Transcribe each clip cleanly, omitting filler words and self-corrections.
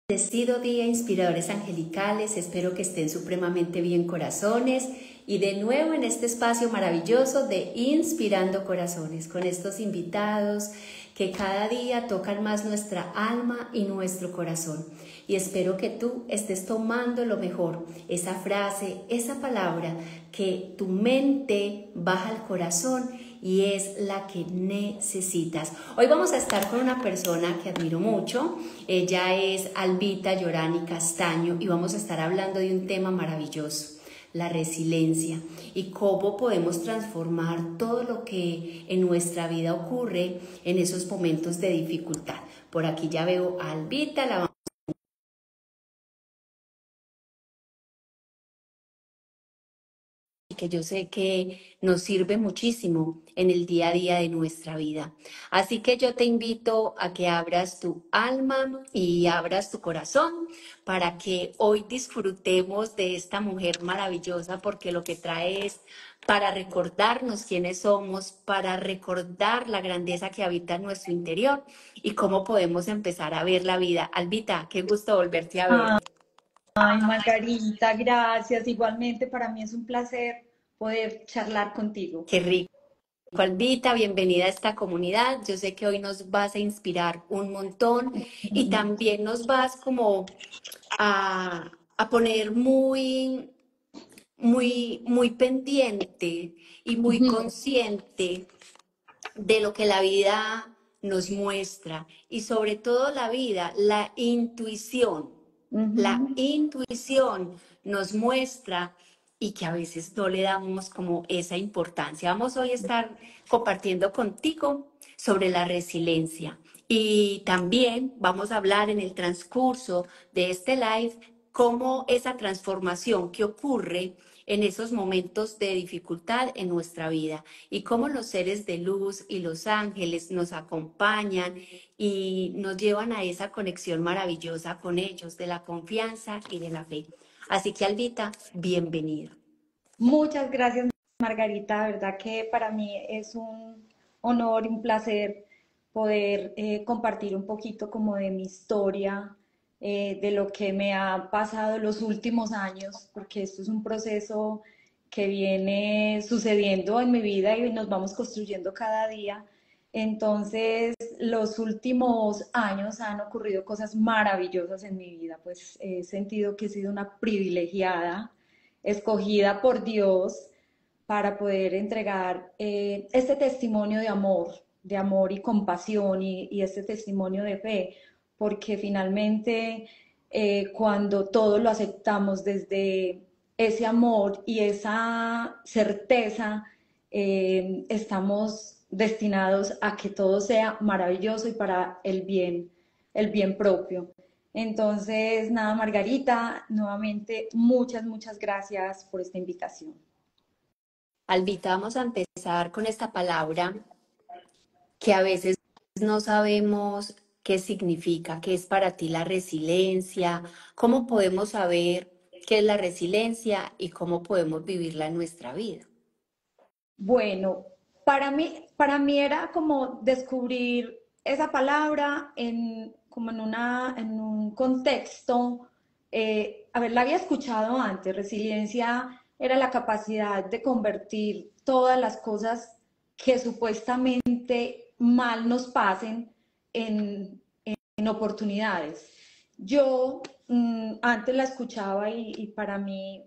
Bendecido día, inspiradores angelicales, espero que estén supremamente bien corazones y de nuevo en este espacio maravilloso de Inspirando Corazones con estos invitados que cada día tocan más nuestra alma y nuestro corazón. Y espero que tú estés tomando lo mejor, esa frase, esa palabra que tu mente baja al corazón y es la que necesitas. Hoy vamos a estar con una persona que admiro mucho. Ella es Albita Yorani Castaño y vamos a estar hablando de un tema maravilloso, la resiliencia y cómo podemos transformar todo lo que en nuestra vida ocurre en esos momentos de dificultad. Por aquí ya veo a Albita, la que yo sé que nos sirve muchísimo en el día a día de nuestra vida. Así que yo te invito a que abras tu alma y abras tu corazón para que hoy disfrutemos de esta mujer maravillosa, porque lo que trae es para recordarnos quiénes somos, para recordar la grandeza que habita en nuestro interior y cómo podemos empezar a ver la vida. Albita, qué gusto volverte a ver. Ay, Margarita, gracias. Igualmente para mí es un placer poder charlar contigo. Qué rico. Albita, bienvenida a esta comunidad. Yo sé que hoy nos vas a inspirar un montón y también nos vas como a poner muy pendiente y muy consciente de lo que la vida nos muestra y sobre todo la vida, la intuición. La Ujú. intuición nos muestra y que a veces no le damos como esa importancia. Vamos hoy a estar compartiendo contigo sobre la resiliencia y también vamos a hablar en el transcurso de este live cómo esa transformación que ocurre en esos momentos de dificultad en nuestra vida y cómo los seres de luz y los ángeles nos acompañan y nos llevan a esa conexión maravillosa con ellos, de la confianza y de la fe. Así que, Albita, bienvenida. Muchas gracias, Margarita. De verdad que para mí es un honor y un placer poder compartir un poquito como de mi historia, de lo que me ha pasado los últimos años, porque esto es un proceso que viene sucediendo en mi vida y nos vamos construyendo cada día. Entonces, los últimos años han ocurrido cosas maravillosas en mi vida, pues he sentido que he sido una privilegiada, escogida por Dios para poder entregar este testimonio de amor y compasión y este testimonio de fe, porque finalmente cuando todos lo aceptamos desde ese amor y esa certeza, estamos destinados a que todo sea maravilloso y para el bien propio. Entonces, nada, Margarita, nuevamente muchas gracias por esta invitación. Albita, vamos a empezar con esta palabra que a veces no sabemos qué significa, qué es para ti la resiliencia, cómo podemos saber qué es la resiliencia y cómo podemos vivirla en nuestra vida. Bueno, para mí era como descubrir esa palabra como en un contexto, a ver, la había escuchado antes, resiliencia era la capacidad de convertir todas las cosas que supuestamente mal nos pasen en oportunidades. Yo antes la escuchaba y para mí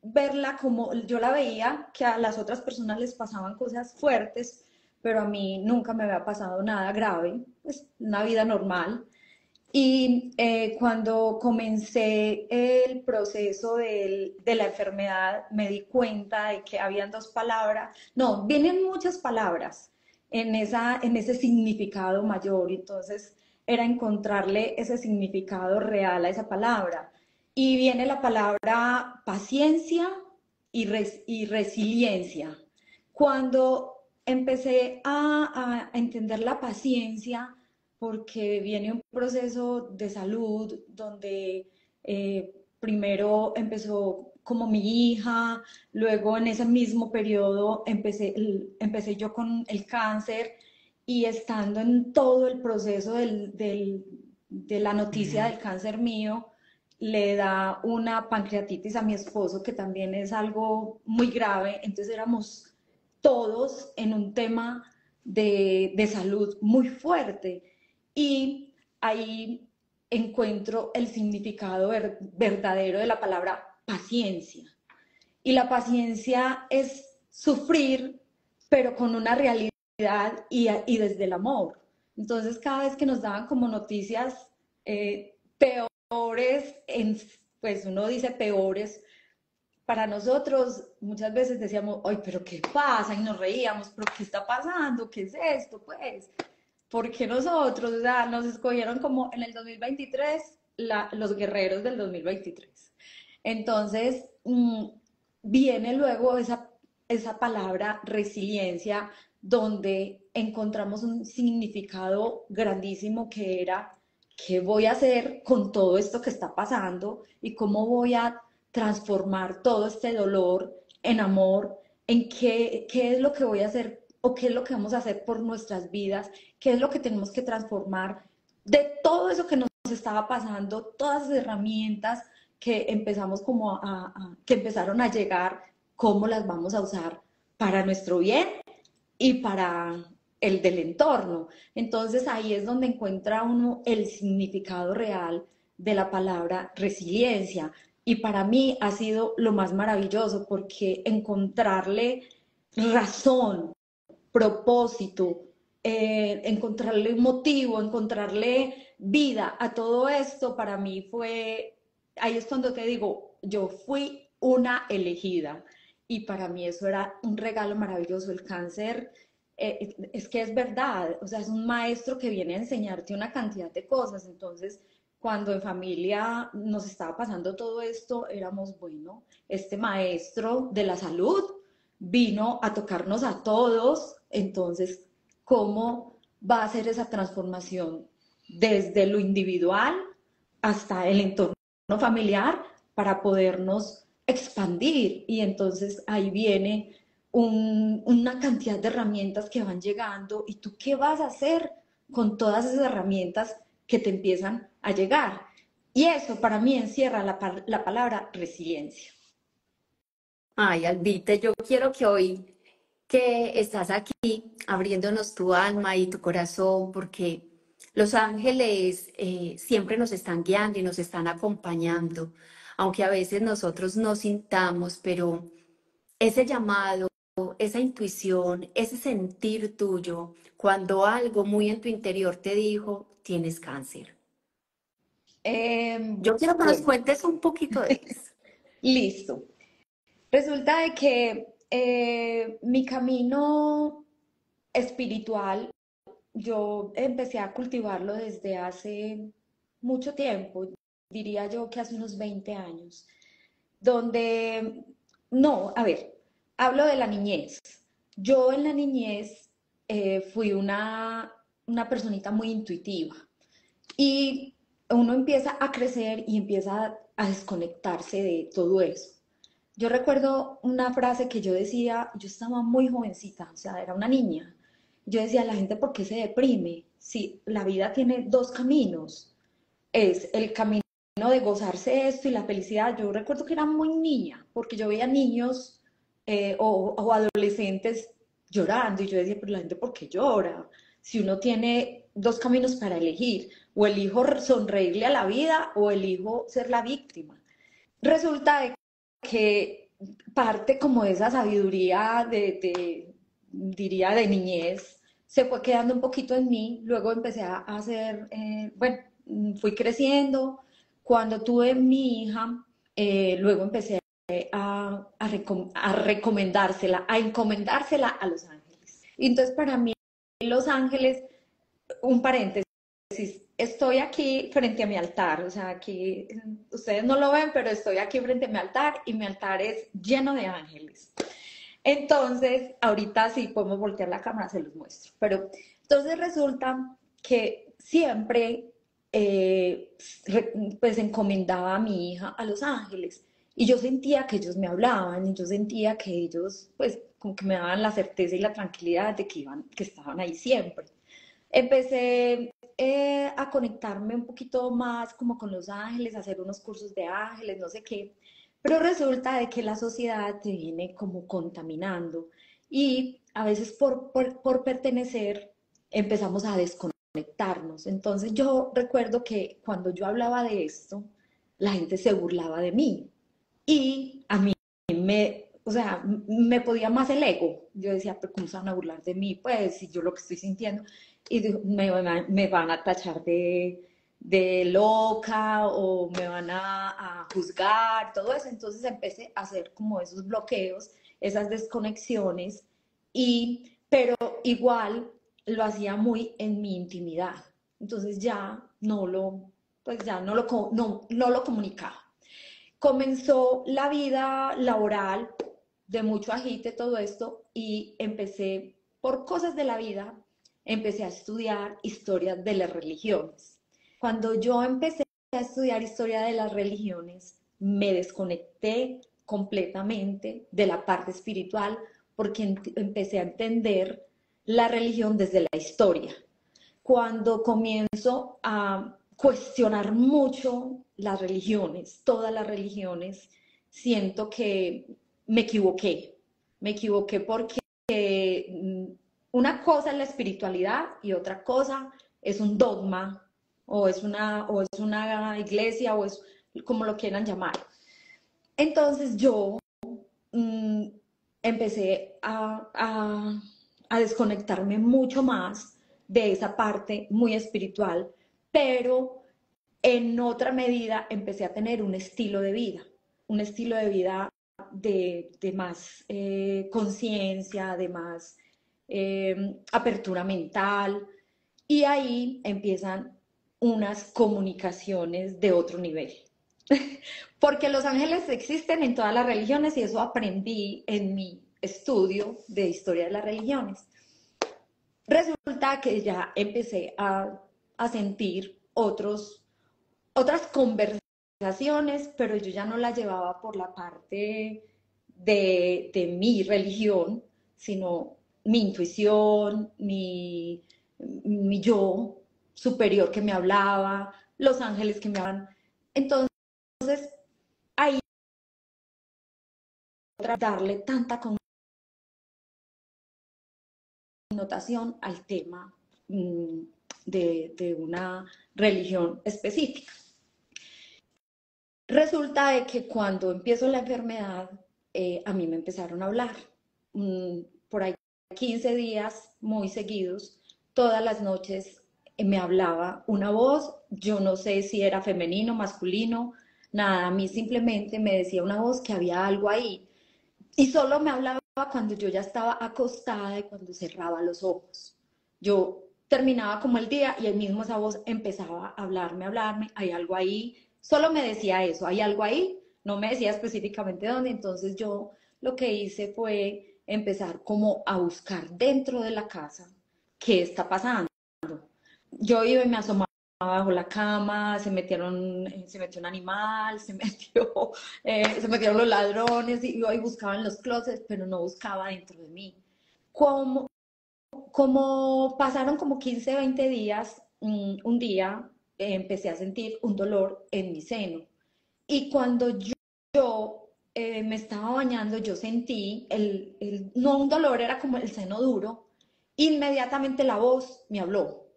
verla como yo la veía, que a las otras personas les pasaban cosas fuertes, pero a mí nunca me había pasado nada grave, es una vida normal. Y cuando comencé el proceso de la enfermedad, me di cuenta de que habían dos palabras, no, vienen muchas palabras en ese significado mayor, entonces era encontrarle ese significado real a esa palabra. Y viene la palabra paciencia y resiliencia. Cuando empecé a entender la paciencia, porque viene un proceso de salud donde primero empezó como mi hija, luego en ese mismo periodo empecé yo con el cáncer y estando en todo el proceso de la noticia del cáncer mío, le da una pancreatitis a mi esposo, que también es algo muy grave. Entonces éramos todos en un tema de salud muy fuerte. Y ahí encuentro el significado verdadero de la palabra paciencia. Y la paciencia es sufrir, pero con una realidad y desde el amor. Entonces, cada vez que nos daban como noticias peores, pues uno dice peores, para nosotros muchas veces decíamos, ay, pero ¿qué pasa? Y nos reíamos, pero ¿qué está pasando? ¿Qué es esto? Pues, ¿por qué nosotros? O sea, nos escogieron como en el 2023 los guerreros del 2023. Entonces, viene luego esa palabra resiliencia, donde encontramos un significado grandísimo, que era qué voy a hacer con todo esto que está pasando y cómo voy a transformar todo este dolor en amor, en qué es lo que voy a hacer o qué es lo que vamos a hacer por nuestras vidas, qué es lo que tenemos que transformar de todo eso que nos estaba pasando, todas las herramientas que empezamos como que empezaron a llegar, cómo las vamos a usar para nuestro bien y para el del entorno. Entonces ahí es donde encuentra uno el significado real de la palabra resiliencia. Y para mí ha sido lo más maravilloso, porque encontrarle razón, propósito, encontrarle motivo, encontrarle vida a todo esto, para mí fue, ahí es cuando te digo, yo fui una elegida. Y para mí eso era un regalo maravilloso. El cáncer, es que es verdad, o sea, es un maestro que viene a enseñarte una cantidad de cosas. Entonces, cuando en familia nos estaba pasando todo esto, éramos, bueno, este maestro de la salud vino a tocarnos a todos. Entonces, ¿cómo va a ser esa transformación desde lo individual hasta el entorno familiar para podernos expandir? Y entonces ahí viene una cantidad de herramientas que van llegando, y tú qué vas a hacer con todas esas herramientas que te empiezan a llegar. Y eso para mí encierra la palabra resiliencia. Ay, Albita, yo quiero que hoy que estás aquí abriéndonos tu alma y tu corazón, porque los ángeles siempre nos están guiando y nos están acompañando, aunque a veces nosotros no sintamos, pero ese llamado, esa intuición, ese sentir tuyo, cuando algo muy en tu interior te dijo, tienes cáncer. Yo quiero que nos Bueno, cuentes un poquito de eso. listo. Resulta de que mi camino espiritual, yo empecé a cultivarlo desde hace mucho tiempo, diría yo que hace unos 20 años, donde, no, a ver, hablo de la niñez. Yo en la niñez fui una personita muy intuitiva, y uno empieza a crecer y empieza a desconectarse de todo eso. Yo recuerdo una frase que yo decía, yo estaba muy jovencita, o sea, era una niña. Yo decía, la gente, ¿por qué se deprime? Si la vida tiene dos caminos, es el camino de gozarse esto y la felicidad. Yo recuerdo que era muy niña, porque yo veía niños o adolescentes llorando, y yo decía, pero la gente, ¿por qué llora? Si uno tiene dos caminos para elegir, o elijo sonreírle a la vida o elijo ser la víctima. Resulta de que parte como de esa sabiduría diría, de niñez, se fue quedando un poquito en mí. Luego empecé a hacer, bueno, fui creciendo. Cuando tuve mi hija, luego empecé a recomendársela, a encomendársela a los ángeles. Y entonces para mí los ángeles, un paréntesis, estoy aquí frente a mi altar, o sea, aquí ustedes no lo ven, pero estoy aquí frente a mi altar, y mi altar es lleno de ángeles. Entonces, ahorita sí podemos voltear la cámara, se los muestro. Pero entonces resulta que siempre pues encomendaba a mi hija a los ángeles, y yo sentía que ellos me hablaban, y yo sentía que ellos pues como que me daban la certeza y la tranquilidad de que estaban ahí siempre. Empecé a conectarme un poquito más como con los ángeles, a hacer unos cursos de ángeles, no sé qué, pero resulta de que la sociedad te viene como contaminando y a veces por pertenecer empezamos a desconectarnos. Entonces yo recuerdo que cuando yo hablaba de esto, la gente se burlaba de mí y a mí o sea, me podía más el ego. Yo decía, pero ¿cómo se van a burlar de mí? Pues si yo lo que estoy sintiendo. Y me van a tachar de loca o me van a juzgar, todo eso. Entonces empecé a hacer como esos bloqueos, esas desconexiones, pero igual lo hacía muy en mi intimidad. Entonces ya no lo, pues ya no lo comunicaba. Comenzó la vida laboral de mucho agite, todo esto, y empecé, por cosas de la vida, empecé a estudiar historia de las religiones. Cuando yo empecé a estudiar historia de las religiones, me desconecté completamente de la parte espiritual porque empecé a entender la religión desde la historia. Cuando comienzo a cuestionar mucho las religiones, todas las religiones, siento que me equivoqué. Me equivoqué porque una cosa es la espiritualidad y otra cosa es un dogma o es una iglesia o es como lo quieran llamar. Entonces yo mmm, empecé a desconectarme mucho más de esa parte muy espiritual, pero en otra medida empecé a tener un estilo de vida de más conciencia, de más apertura mental, y ahí empiezan unas comunicaciones de otro nivel. Porque los ángeles existen en todas las religiones y eso aprendí en mi estudio de historia de las religiones. Resulta que ya empecé a sentir otras conversaciones, pero yo ya no las llevaba por la parte de mi religión, sino mi intuición, mi yo superior que me hablaba, los ángeles que me hablaban. Entonces, ahí darle tanta connotación al tema de una religión específica. Resulta de que cuando empiezo la enfermedad, a mí me empezaron a hablar. Por ahí 15 días muy seguidos, todas las noches me hablaba una voz, yo no sé si era femenino, masculino, nada, a mí simplemente me decía una voz que había algo ahí. Y solo me hablaba cuando yo ya estaba acostada y cuando cerraba los ojos. Yo terminaba como el día y el mismo esa voz empezaba a hablarme, hay algo ahí. Solo me decía eso, hay algo ahí. No me decía específicamente dónde. Entonces yo lo que hice fue empezar como a buscar dentro de la casa qué está pasando. Yo iba y me asomaba bajo la cama, se metió un animal, se metieron los ladrones y yo ahí buscaba en los closets, pero no buscaba dentro de mí. Como, como pasaron como 15, 20 días, un día empecé a sentir un dolor en mi seno. Y cuando yo me estaba bañando, yo sentí no un dolor, era como el seno duro. Inmediatamente la voz me habló.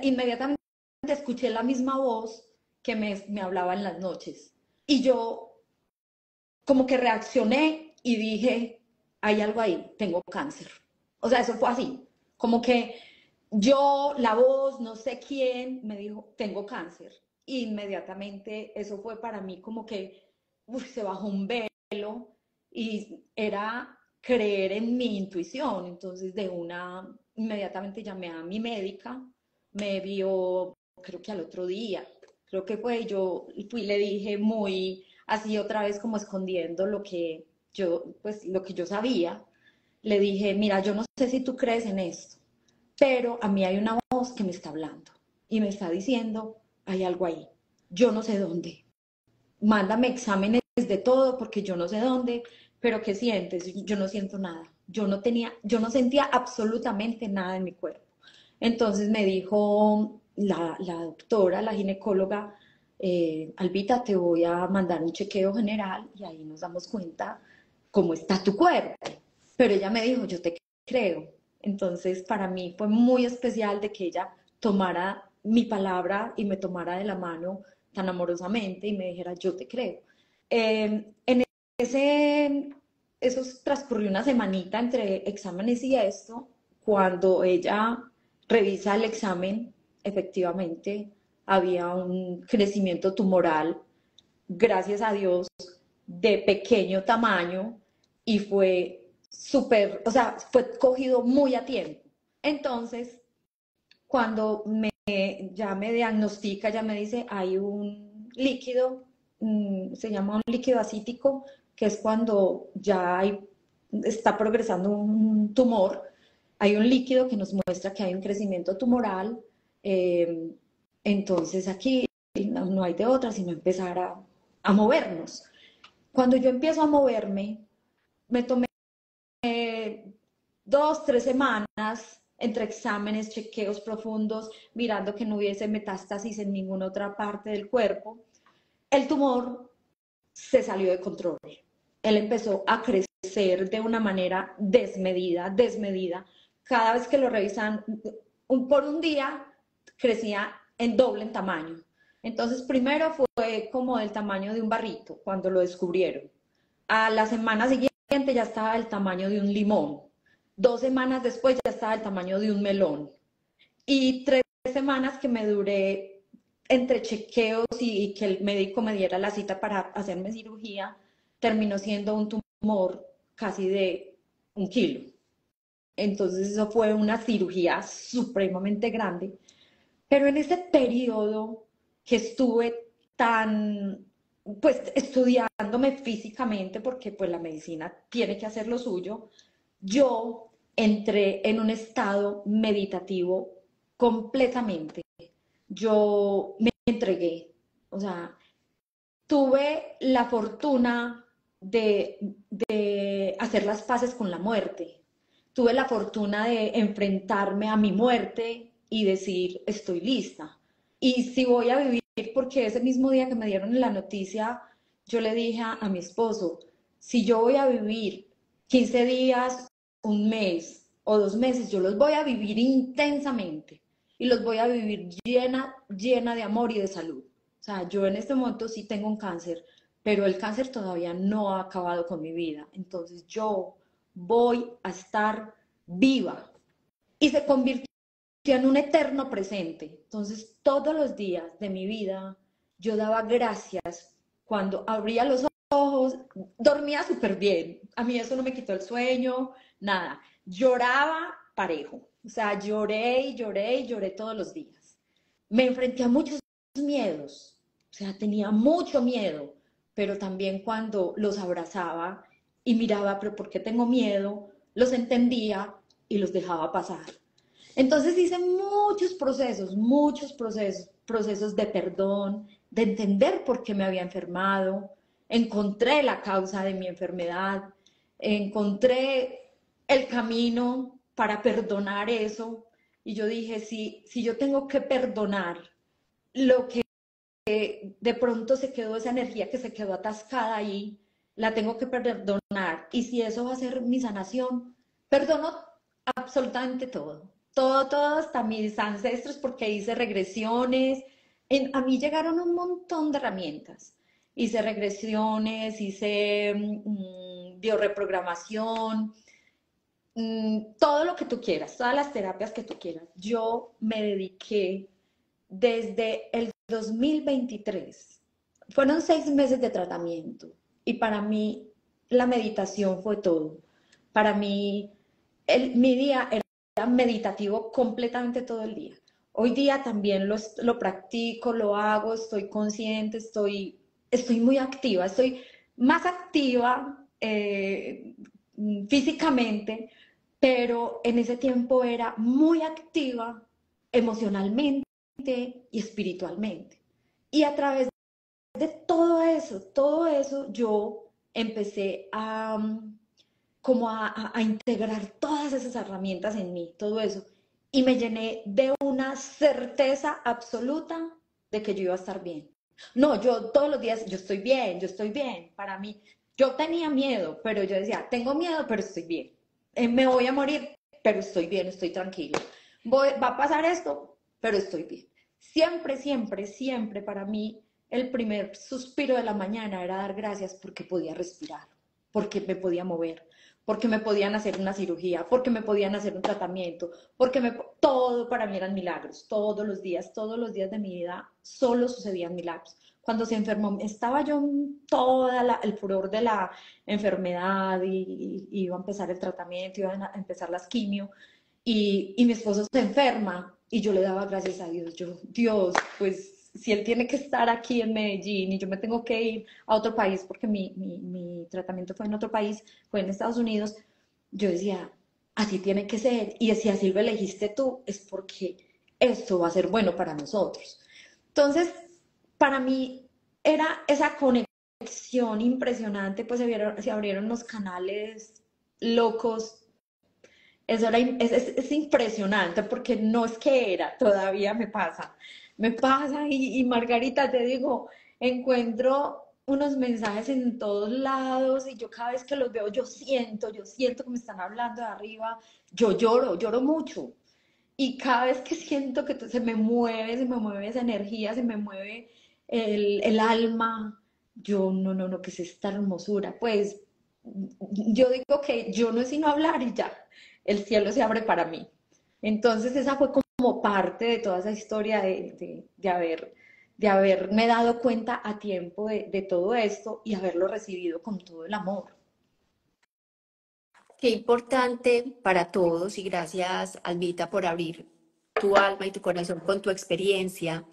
Inmediatamente escuché la misma voz que me hablaba en las noches. Y yo como que reaccioné y dije, hay algo ahí, tengo cáncer. O sea, eso fue así, como que yo, la voz, no sé quién, me dijo, tengo cáncer. Inmediatamente eso fue para mí como que se bajó un velo y era creer en mi intuición. Entonces inmediatamente llamé a mi médica, me vio, creo que al otro día, creo que fue, yo fui y le dije muy así otra vez como escondiendo lo que yo sabía, le dije, mira, yo no sé si tú crees en esto, pero a mí hay una voz que me está hablando y me está diciendo, hay algo ahí, yo no sé dónde, mándame exámenes de todo porque yo no sé dónde, pero ¿qué sientes? Yo no siento nada, yo no sentía absolutamente nada en mi cuerpo. Entonces la doctora, la ginecóloga, Albita, te voy a mandar un chequeo general y ahí nos damos cuenta cómo está tu cuerpo. Pero ella me dijo, yo te creo. Entonces, para mí fue muy especial de que ella tomara mi palabra y me tomara de la mano tan amorosamente y me dijera, yo te creo. En eso transcurrió una semanita entre exámenes y esto. Cuando ella revisa el examen, efectivamente había un crecimiento tumoral, gracias a Dios, de pequeño tamaño y fue súper, o sea, fue cogido muy a tiempo. Entonces, cuando ya me diagnostica, ya me dice, hay un líquido, se llama un líquido acítico, que es cuando ya está progresando un tumor, hay un líquido que nos muestra que hay un crecimiento tumoral, entonces aquí no hay de otra sino empezar a movernos. Cuando yo empiezo a moverme, me tomé 2, 3 semanas entre exámenes, chequeos profundos, mirando que no hubiese metástasis en ninguna otra parte del cuerpo. El tumor se salió de control. Él empezó a crecer de una manera desmedida, desmedida. Cada vez que lo revisan, por un día crecía en doble en tamaño. Entonces, primero fue como del tamaño de un barrito cuando lo descubrieron. A la semana siguiente ya estaba del tamaño de un limón. 2 semanas después ya estaba del tamaño de un melón. Y 3 semanas que me duré entre chequeos y que el médico me diera la cita para hacerme cirugía, terminó siendo un tumor casi de 1 kilo. Entonces eso fue una cirugía supremamente grande. Pero en ese periodo que estuve tan, pues, estudiándome físicamente, porque pues la medicina tiene que hacer lo suyo, yo entré en un estado meditativo completamente. Yo me entregué, o sea, tuve la fortuna de hacer las paces con la muerte. Tuve la fortuna de enfrentarme a mi muerte y decir, estoy lista. Y si voy a vivir, porque ese mismo día que me dieron la noticia, yo le dije a mi esposo, si yo voy a vivir 15 días, un mes o 2 meses, yo los voy a vivir intensamente y los voy a vivir llena, llena de amor y de salud. O sea, yo en este momento sí tengo un cáncer, pero el cáncer todavía no ha acabado con mi vida. Entonces yo voy a estar viva. Y se convirtió en un eterno presente. Entonces todos los días de mi vida yo daba gracias cuando abría los ojos, dormía súper bien. A mí eso no me quitó el sueño, nada. Lloraba parejo. O sea, lloré y lloré y lloré todos los días. Me enfrenté a muchos miedos. O sea, tenía mucho miedo, pero también cuando los abrazaba y miraba, pero ¿por qué tengo miedo? Los entendía y los dejaba pasar. Entonces hice muchos procesos de perdón, de entender por qué me había enfermado, encontré la causa de mi enfermedad, encontré el camino para perdonar eso. Y yo dije, si yo tengo que perdonar lo que de pronto se quedó, esa energía que se quedó atascada ahí, la tengo que perdonar. Y si eso va a ser mi sanación, perdono absolutamente todo. Todo, hasta mis ancestros, porque hice regresiones. A mí llegaron un montón de herramientas. Hice regresiones, hice bioreprogramación, todo lo que tú quieras, todas las terapias que tú quieras. Yo me dediqué desde el 2023. Fueron 6 meses de tratamiento y para mí la meditación fue todo. Para mí mi día era meditativo completamente todo el día. Hoy día también lo practico, lo hago, estoy consciente, estoy muy activa, estoy más activa físicamente, pero en ese tiempo era muy activa emocionalmente y espiritualmente. Y a través de todo eso, yo empecé como a integrar todas esas herramientas en mí, todo eso. y me llené de una certeza absoluta de que yo iba a estar bien. No, yo todos los días, yo estoy bien, para mí. Yo tenía miedo, pero yo decía, tengo miedo, pero estoy bien. Me voy a morir, pero estoy bien, estoy tranquila. Va a pasar esto, pero estoy bien. Siempre, siempre, siempre para mí el primer suspiro de la mañana era dar gracias porque podía respirar, porque me podía mover, porque me podían hacer una cirugía, porque me podían hacer un tratamiento, todo para mí eran milagros, todos los días de mi vida solo sucedían milagros. Cuando se enfermó, estaba yo en el furor de la enfermedad y iba a empezar el tratamiento, iban a empezar las quimio y mi esposo se enferma y yo le daba gracias a Dios, Dios, pues si él tiene que estar aquí en Medellín y yo me tengo que ir a otro país porque mi tratamiento fue en otro país, fue en Estados Unidos, yo decía, así tiene que ser y si así lo elegiste tú es porque esto va a ser bueno para nosotros. Entonces, para mí era esa conexión impresionante, pues se abrieron los canales locos. Eso es impresionante porque no es que era, todavía me pasa y Margarita, te digo, encuentro unos mensajes en todos lados y yo cada vez que los veo yo siento que me están hablando de arriba, yo lloro, lloro mucho y cada vez que siento que se me mueve esa energía, se me mueve el alma, yo no, no, no, que es esta hermosura, pues yo digo que yo no es sino hablar y ya, el cielo se abre para mí. Entonces esa fue como parte de toda esa historia de haberme dado cuenta a tiempo de todo esto y haberlo recibido con todo el amor. Qué importante para todos y gracias, Albita, por abrir tu alma y tu corazón con tu experiencia.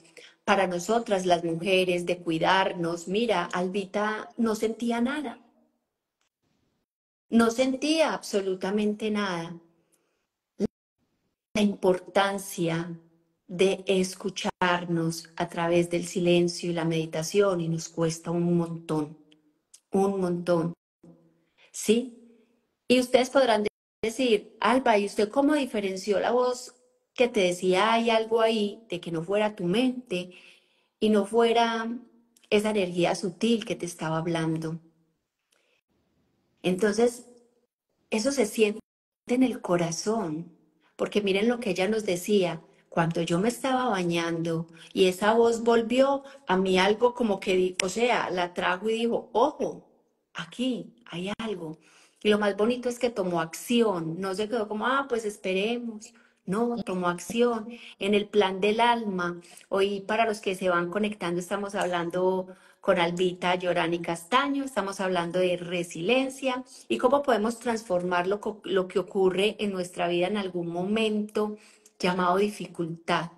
Para nosotras, las mujeres, de cuidarnos. Mira, Albita no sentía nada, no sentía absolutamente nada. La importancia de escucharnos a través del silencio y la meditación y nos cuesta un montón, ¿sí? Y ustedes podrán decir, Alba, ¿y usted cómo diferenció la voz que te decía hay algo ahí de que no fuera tu mente y no fuera esa energía sutil que te estaba hablando? Entonces, eso se siente en el corazón, porque miren lo que ella nos decía, cuando yo me estaba bañando y esa voz volvió, a mí algo como que, o sea, la trajo y dijo, ojo, aquí hay algo. Y lo más bonito es que tomó acción, no se quedó como, ah, pues esperemos. No, tomó acción en el plan del alma. Hoy para los que se van conectando estamos hablando con Albita Yorani Castaño, estamos hablando de resiliencia y cómo podemos transformar lo que ocurre en nuestra vida en algún momento llamado dificultad,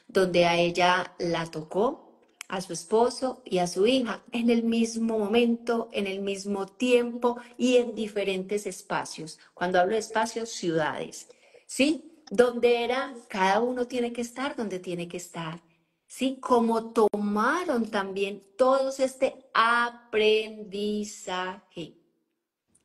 donde a ella la tocó, a su esposo y a su hija en el mismo momento, en el mismo tiempo y en diferentes espacios. Cuando hablo de espacios, ciudades, ¿sí? Donde era, cada uno tiene que estar donde tiene que estar. ¿Sí? Como tomaron también todos este aprendizaje.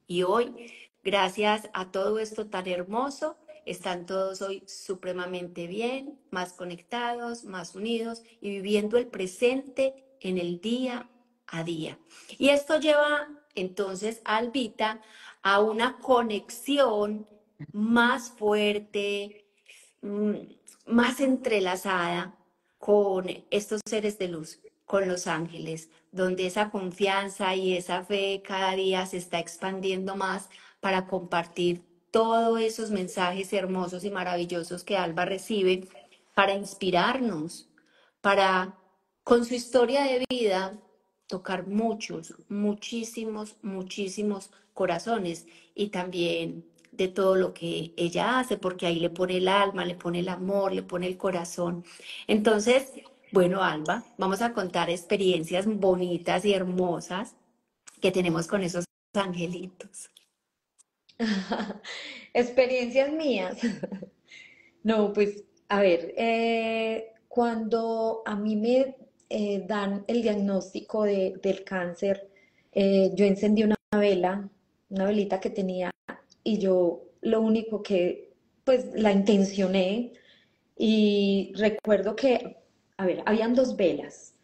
Y hoy, gracias a todo esto tan hermoso, están todos hoy supremamente bien, más conectados, más unidos y viviendo el presente en el día a día. Y esto lleva entonces a Albita a una conexión más fuerte, mm, más entrelazada con estos seres de luz, con los ángeles, donde esa confianza y esa fe cada día se está expandiendo más para compartir todos esos mensajes hermosos y maravillosos que Alba recibe para inspirarnos, para con su historia de vida tocar muchos, muchísimos, muchísimos corazones y también de todo lo que ella hace, porque ahí le pone el alma, le pone el amor, le pone el corazón. Entonces, bueno, Alba, vamos a contar experiencias bonitas y hermosas que tenemos con esos angelitos. Experiencias mías. No, pues, a ver, cuando a mí me dan el diagnóstico del cáncer, yo encendí una velita que tenía, y yo lo único que, pues, la intencioné, Y recuerdo que, a ver, habían dos velas.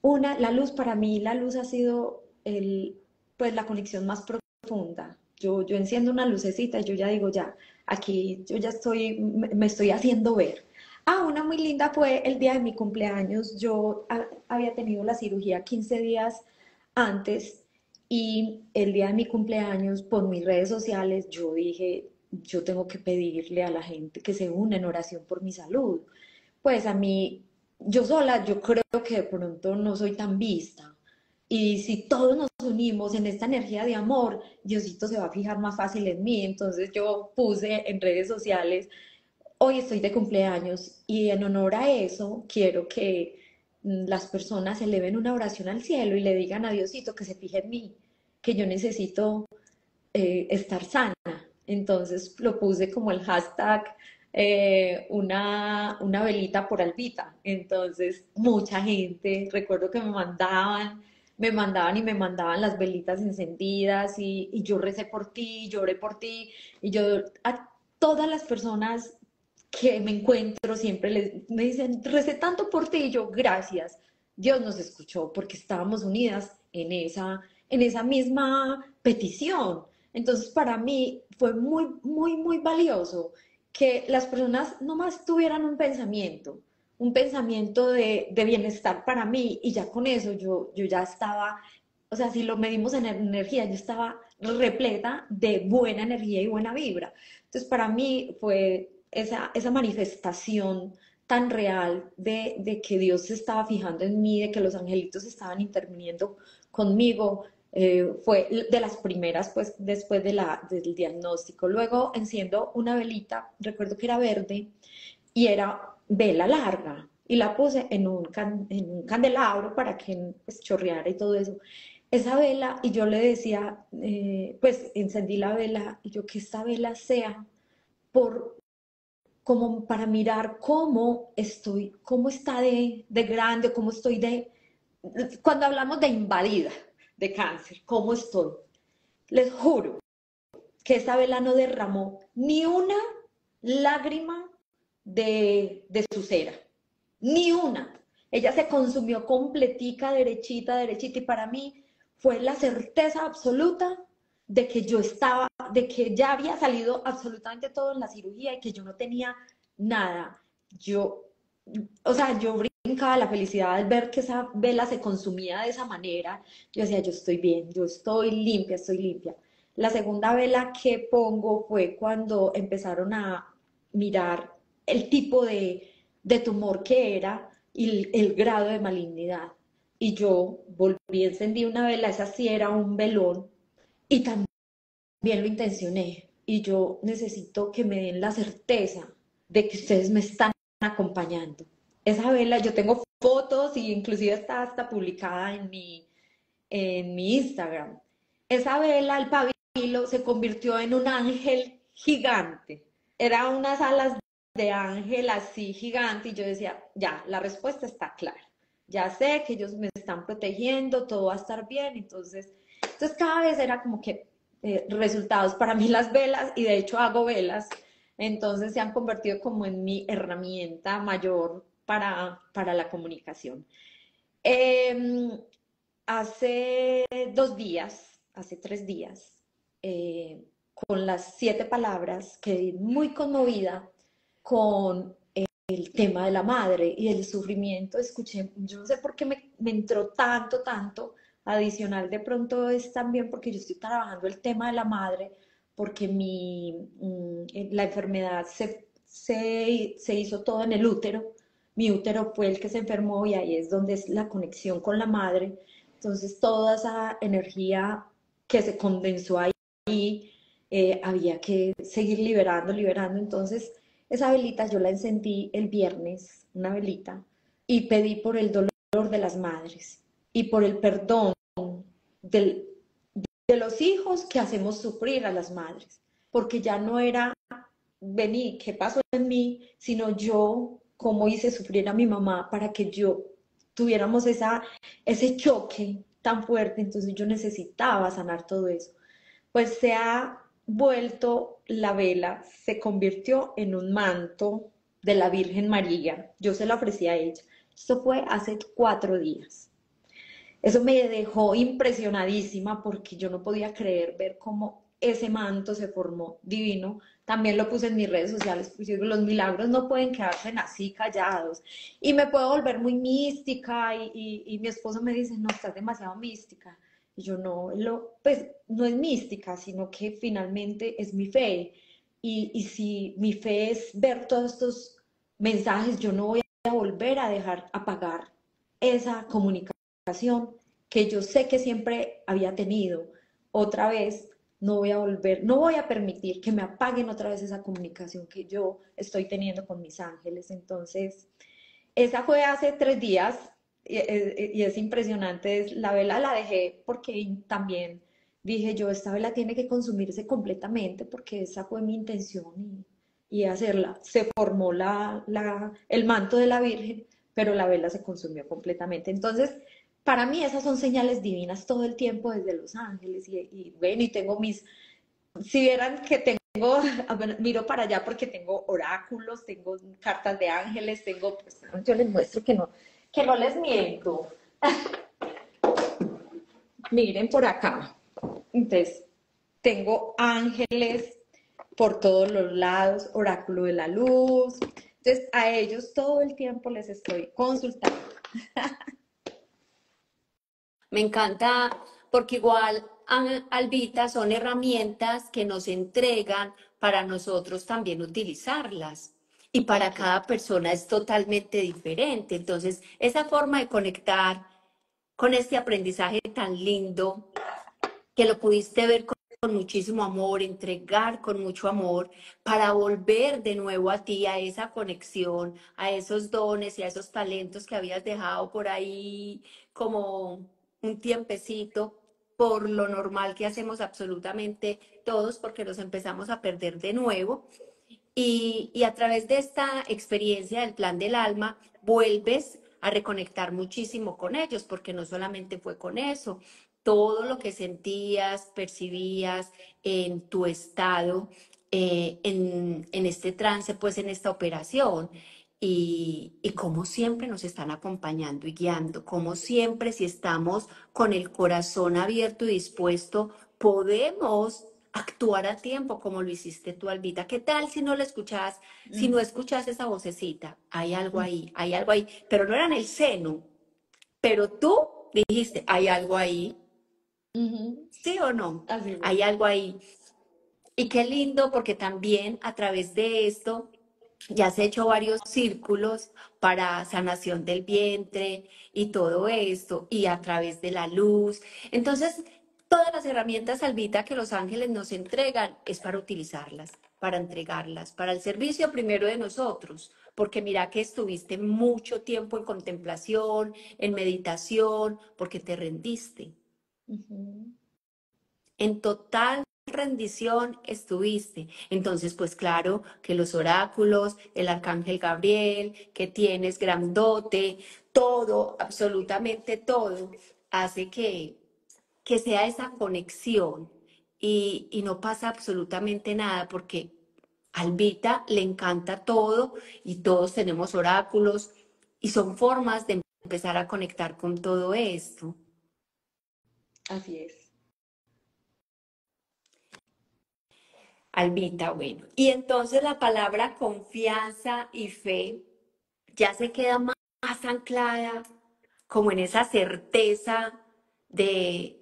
Una, la luz, para mí la luz ha sido pues la conexión más profunda. Yo enciendo una lucecita y yo ya digo, ya, aquí yo ya estoy, me estoy haciendo ver. Ah, una muy linda fue el día de mi cumpleaños. Yo había tenido la cirugía 15 días antes y el día de mi cumpleaños por mis redes sociales yo dije, yo tengo que pedirle a la gente que se une en oración por mi salud. Pues a mí, yo sola, yo creo que de pronto no soy tan vista. Y si todos nos unimos en esta energía de amor, Diosito se va a fijar más fácil en mí. Entonces yo puse en redes sociales, hoy estoy de cumpleaños y en honor a eso quiero que las personas eleven una oración al cielo y le digan a Diosito que se fije en mí, que yo necesito estar sana. Entonces lo puse como el hashtag una velita por Albita. Entonces mucha gente, recuerdo que me mandaban las velitas encendidas y yo recé por ti, lloré por ti y yo a todas las personas que me encuentro siempre me dicen, recé tanto por ti y yo, gracias. Dios nos escuchó porque estábamos unidas en esa misma petición. Entonces, para mí fue muy, muy, muy valioso que las personas nomás tuvieran un pensamiento de bienestar para mí, y ya con eso yo ya estaba, o sea, si lo medimos en energía, yo estaba repleta de buena energía y buena vibra. Entonces, para mí fue esa manifestación tan real de que Dios se estaba fijando en mí, de que los angelitos estaban interviniendo conmigo, fue de las primeras, pues, después del diagnóstico. Luego enciendo una velita, recuerdo que era verde, y era vela larga, y la puse en un candelabro para que pues, chorreara y todo eso. Esa vela, y yo le decía, pues encendí la vela, y yo que esta vela sea por como para mirar cómo estoy, cómo está de grande, cómo estoy cuando hablamos de invadida, de cáncer, cómo estoy. Les juro que esa vela no derramó ni una lágrima de su cera, ni una. Ella se consumió completica, derechita, derechita, y para mí fue la certeza absoluta de que yo estaba, de que ya había salido absolutamente todo en la cirugía y que yo no tenía nada. Yo, o sea, yo brincaba la felicidad al ver que esa vela se consumía de esa manera. Yo decía, yo estoy bien, yo estoy limpia, estoy limpia. La segunda vela que pongo fue cuando empezaron a mirar el tipo de tumor que era y el grado de malignidad. Y yo volví, encendí una vela, esa sí era un velón, y también lo intencioné. Y yo necesito que me den la certeza de que ustedes me están acompañando. Esa vela, yo tengo fotos y inclusive está hasta publicada en mi Instagram. Esa vela, el pabilo, se convirtió en un ángel gigante. Era unas alas de ángel así gigante, y yo decía, ya, la respuesta está clara. Ya sé que ellos me están protegiendo, todo va a estar bien. Entonces cada vez era como que resultados para mí las velas, y de hecho hago velas, entonces se han convertido como en mi herramienta mayor para la comunicación. Eh, Hace 2 días, hace 3 días, con las 7 palabras, quedé muy conmovida con el tema de la madre y el sufrimiento. Escuché, yo no sé por qué me entró tanto, tanto. Adicional de pronto es también porque yo estoy trabajando el tema de la madre, porque la enfermedad se hizo todo en el útero. Mi útero fue el que se enfermó, y ahí es donde es la conexión con la madre. Entonces toda esa energía que se condensó ahí, había que seguir liberando, liberando. Entonces esa velita yo la encendí el viernes, una velita, y pedí por el dolor de las madres y por el perdón del, de los hijos que hacemos sufrir a las madres, porque ya no era, vení, ¿qué pasó en mí? Sino yo, cómo hice sufrir a mi mamá para que yo tuviéramos ese choque tan fuerte. Entonces yo necesitaba sanar todo eso. Pues se ha vuelto la vela, se convirtió en un manto de la Virgen María. Yo se la ofrecí a ella. Esto fue hace 4 días. Eso me dejó impresionadísima porque yo no podía creer ver cómo ese manto se formó divino. También lo puse en mis redes sociales, pues digo, los milagros no pueden quedarse así callados. Y me puedo volver muy mística y mi esposo me dice, no, estás demasiado mística. Y yo no, pues no es mística, sino que finalmente es mi fe. Y si mi fe es ver todos estos mensajes, yo no voy a volver a dejar apagar esa comunicación que yo sé que siempre había tenido. Otra vez no voy a volver, no voy a permitir que me apaguen otra vez esa comunicación que yo estoy teniendo con mis ángeles. Entonces, esa fue hace 3 días y es impresionante. La vela la dejé porque también dije yo, esta vela tiene que consumirse completamente porque esa fue mi intención y hacerla. Se formó el manto de la Virgen, pero la vela se consumió completamente. Entonces, para mí esas son señales divinas todo el tiempo desde Los Ángeles bueno, y tengo si vieran que tengo, miro para allá porque tengo oráculos, tengo cartas de ángeles, pues, yo les muestro que no les miento. Miren por acá. Entonces, tengo ángeles por todos los lados, oráculo de la luz. Entonces, a ellos todo el tiempo les estoy consultando. Me encanta porque igual, Albita, son herramientas que nos entregan para nosotros también utilizarlas. Y para Ok. cada persona es totalmente diferente. Entonces, esa forma de conectar con este aprendizaje tan lindo, que lo pudiste ver con muchísimo amor, entregar con mucho amor, para volver de nuevo a ti, a esa conexión, a esos dones y a esos talentos que habías dejado por ahí como un tiempecito, por lo normal que hacemos absolutamente todos, porque nos empezamos a perder de nuevo. Y a través de esta experiencia del plan del alma, vuelves a reconectar muchísimo con ellos, porque no solamente fue con eso, todo lo que sentías, percibías en tu estado, en este trance, pues en esta operación. Y como siempre nos están acompañando y guiando, como siempre si estamos con el corazón abierto y dispuesto, podemos actuar a tiempo como lo hiciste tú, Albita. ¿Qué tal si no lo escuchas, si no escuchas esa vocecita? Hay algo ahí, pero no era en el seno, pero tú dijiste, hay algo ahí, ¿sí o no? Así fue. Hay algo ahí. Y qué lindo porque también a través de esto ya has hecho varios círculos para sanación del vientre y todo esto, y a través de la luz. Entonces, todas las herramientas, Albita, que los ángeles nos entregan es para utilizarlas, para entregarlas, para el servicio primero de nosotros, porque mira que estuviste mucho tiempo en contemplación, en meditación, porque te rendiste. Ujú. En total rendición estuviste. Entonces, pues claro que los oráculos, el arcángel Gabriel, que tienes grandote, todo, absolutamente todo, hace que sea esa conexión y no pasa absolutamente nada porque a Albita le encanta todo y todos tenemos oráculos y son formas de empezar a conectar con todo esto. Así es. Albita, bueno. Y entonces la palabra confianza y fe ya se queda más anclada como en esa certeza de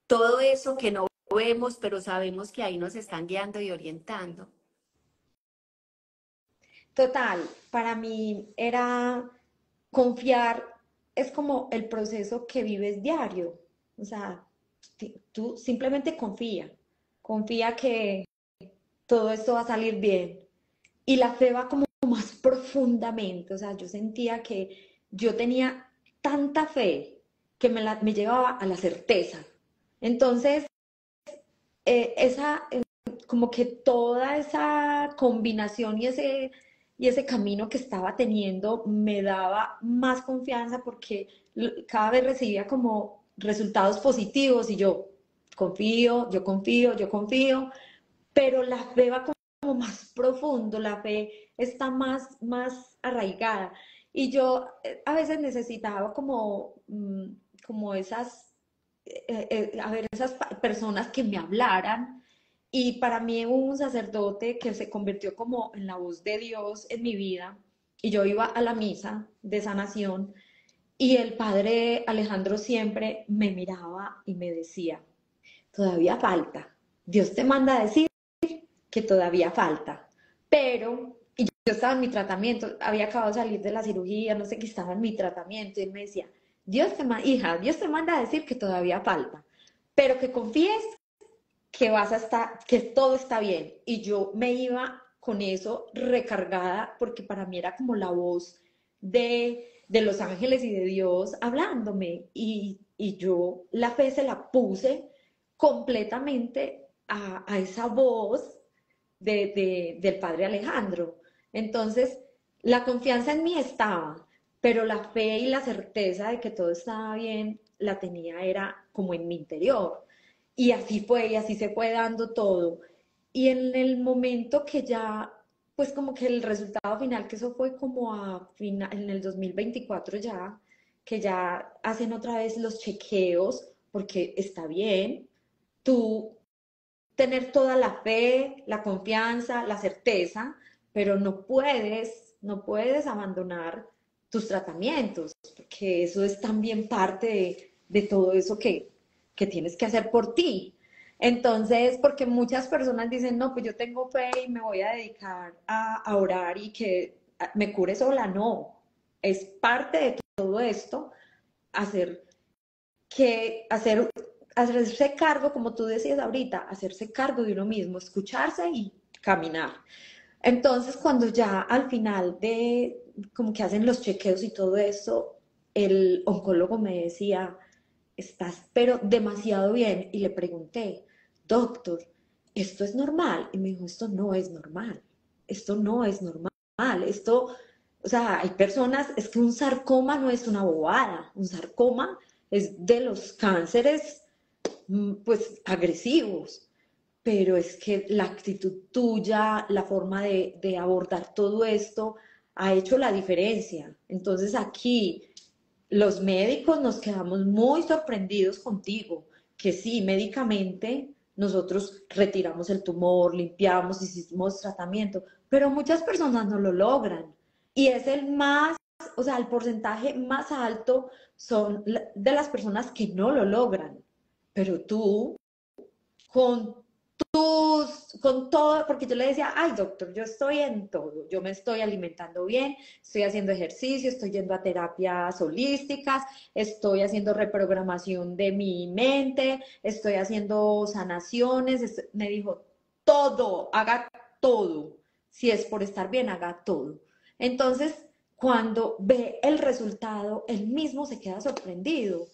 todo eso que no vemos, pero sabemos que ahí nos están guiando y orientando. Total, para mí era confiar, es como el proceso que vives diario. O sea, tú simplemente confía que todo esto va a salir bien. Y la fe va como más profundamente. O sea, yo sentía que yo tenía tanta fe que me llevaba a la certeza. Entonces, como que toda esa combinación y ese camino que estaba teniendo me daba más confianza porque cada vez recibía como resultados positivos y yo confío, yo confío, yo confío, pero la fe va más profundo, la fe está más arraigada. Y yo a veces necesitaba como esas personas que me hablaran. Y para mí hubo un sacerdote que se convirtió como en la voz de Dios en mi vida. Y yo iba a la misa de sanación y el padre Alejandro siempre me miraba y me decía, todavía falta. Dios te manda a decir que todavía falta. Pero, y yo estaba en mi tratamiento, había acabado de salir de la cirugía, no sé qué, estaba en mi tratamiento, y él me decía, hija, Dios te manda a decir que todavía falta, pero que confíes que vas a estar, que todo está bien. Y yo me iba con eso recargada, porque para mí era como la voz de los ángeles y de Dios hablándome. Y yo la fe se la puse completamente a esa voz del padre Alejandro. Entonces, la confianza en mí estaba, pero la fe y la certeza de que todo estaba bien la tenía era como en mi interior. Y así fue, y así se fue dando todo. Y en el momento que ya, pues como que el resultado final, que eso fue como en el 2024 ya, que ya hacen otra vez los chequeos, porque está bien, tú tener toda la fe, la confianza, la certeza, pero no puedes abandonar tus tratamientos, porque eso es también parte de todo eso que tienes que hacer por ti. Entonces, porque muchas personas dicen, no, pues yo tengo fe y me voy a dedicar a orar y que me cure sola. No, es parte de todo esto hacer hacerse cargo, como tú decías ahorita, hacerse cargo de uno mismo, escucharse y caminar. Entonces, cuando ya al final como que hacen los chequeos y todo eso, el oncólogo me decía, estás pero demasiado bien. Y le pregunté, doctor, ¿esto es normal? Y me dijo, esto no es normal, esto no es normal, esto, o sea, hay personas, es que un sarcoma no es una bobada, un sarcoma es de los cánceres, pues, agresivos, pero es que la actitud tuya, la forma de abordar todo esto ha hecho la diferencia. Entonces aquí los médicos nos quedamos muy sorprendidos contigo, que sí, médicamente nosotros retiramos el tumor, limpiamos, hicimos tratamiento, pero muchas personas no lo logran. Y es o sea, el porcentaje más alto son de las personas que no lo logran. Pero tú, con con todo, porque yo le decía, ay doctor, yo estoy en todo, yo me estoy alimentando bien, estoy haciendo ejercicio, estoy yendo a terapias holísticas, estoy haciendo reprogramación de mi mente, estoy haciendo sanaciones, me dijo, todo, haga todo, si es por estar bien, haga todo. Entonces, cuando ve el resultado, él mismo se queda sorprendido.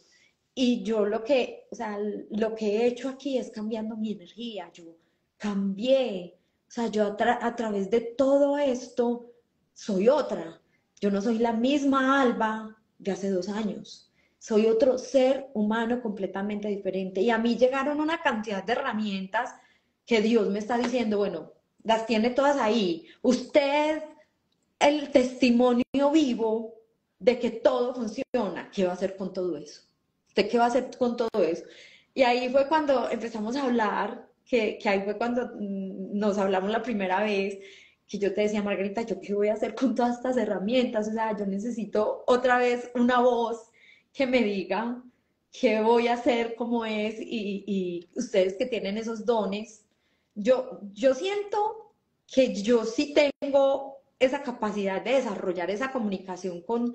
Y yo o sea, lo que he hecho aquí es cambiando mi energía, yo cambié, o sea, yo a través de todo esto soy otra. Yo no soy la misma Alba de hace 2 años, soy otro ser humano completamente diferente. Y a mí llegaron una cantidad de herramientas que Dios me está diciendo, bueno, las tiene todas ahí. Usted, el testimonio vivo de que todo funciona, ¿qué va a hacer con todo eso? ¿Usted qué va a hacer con todo eso? Y ahí fue cuando empezamos a hablar, que ahí fue cuando nos hablamos la primera vez, que yo te decía, Margarita, ¿yo qué voy a hacer con todas estas herramientas? O sea, yo necesito otra vez una voz que me diga qué voy a hacer, cómo es, y ustedes que tienen esos dones, yo siento que yo sí tengo esa capacidad de desarrollar esa comunicación con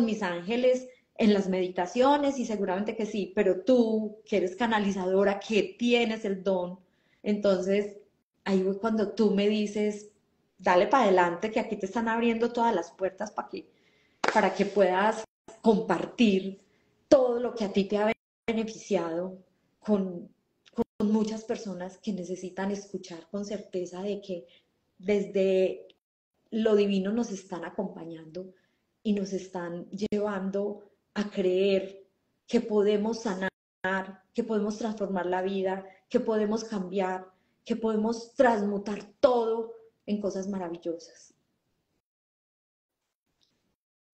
mis ángeles en las meditaciones y seguramente que sí, pero tú que eres canalizadora, que tienes el don, entonces ahí fue cuando tú me dices, dale para adelante, que aquí te están abriendo todas las puertas para que puedas compartir todo lo que a ti te ha beneficiado con muchas personas que necesitan escuchar con certeza de que desde lo divino nos están acompañando y nos están llevando a creer que podemos sanar, que podemos transformar la vida, que podemos cambiar, que podemos transmutar todo en cosas maravillosas.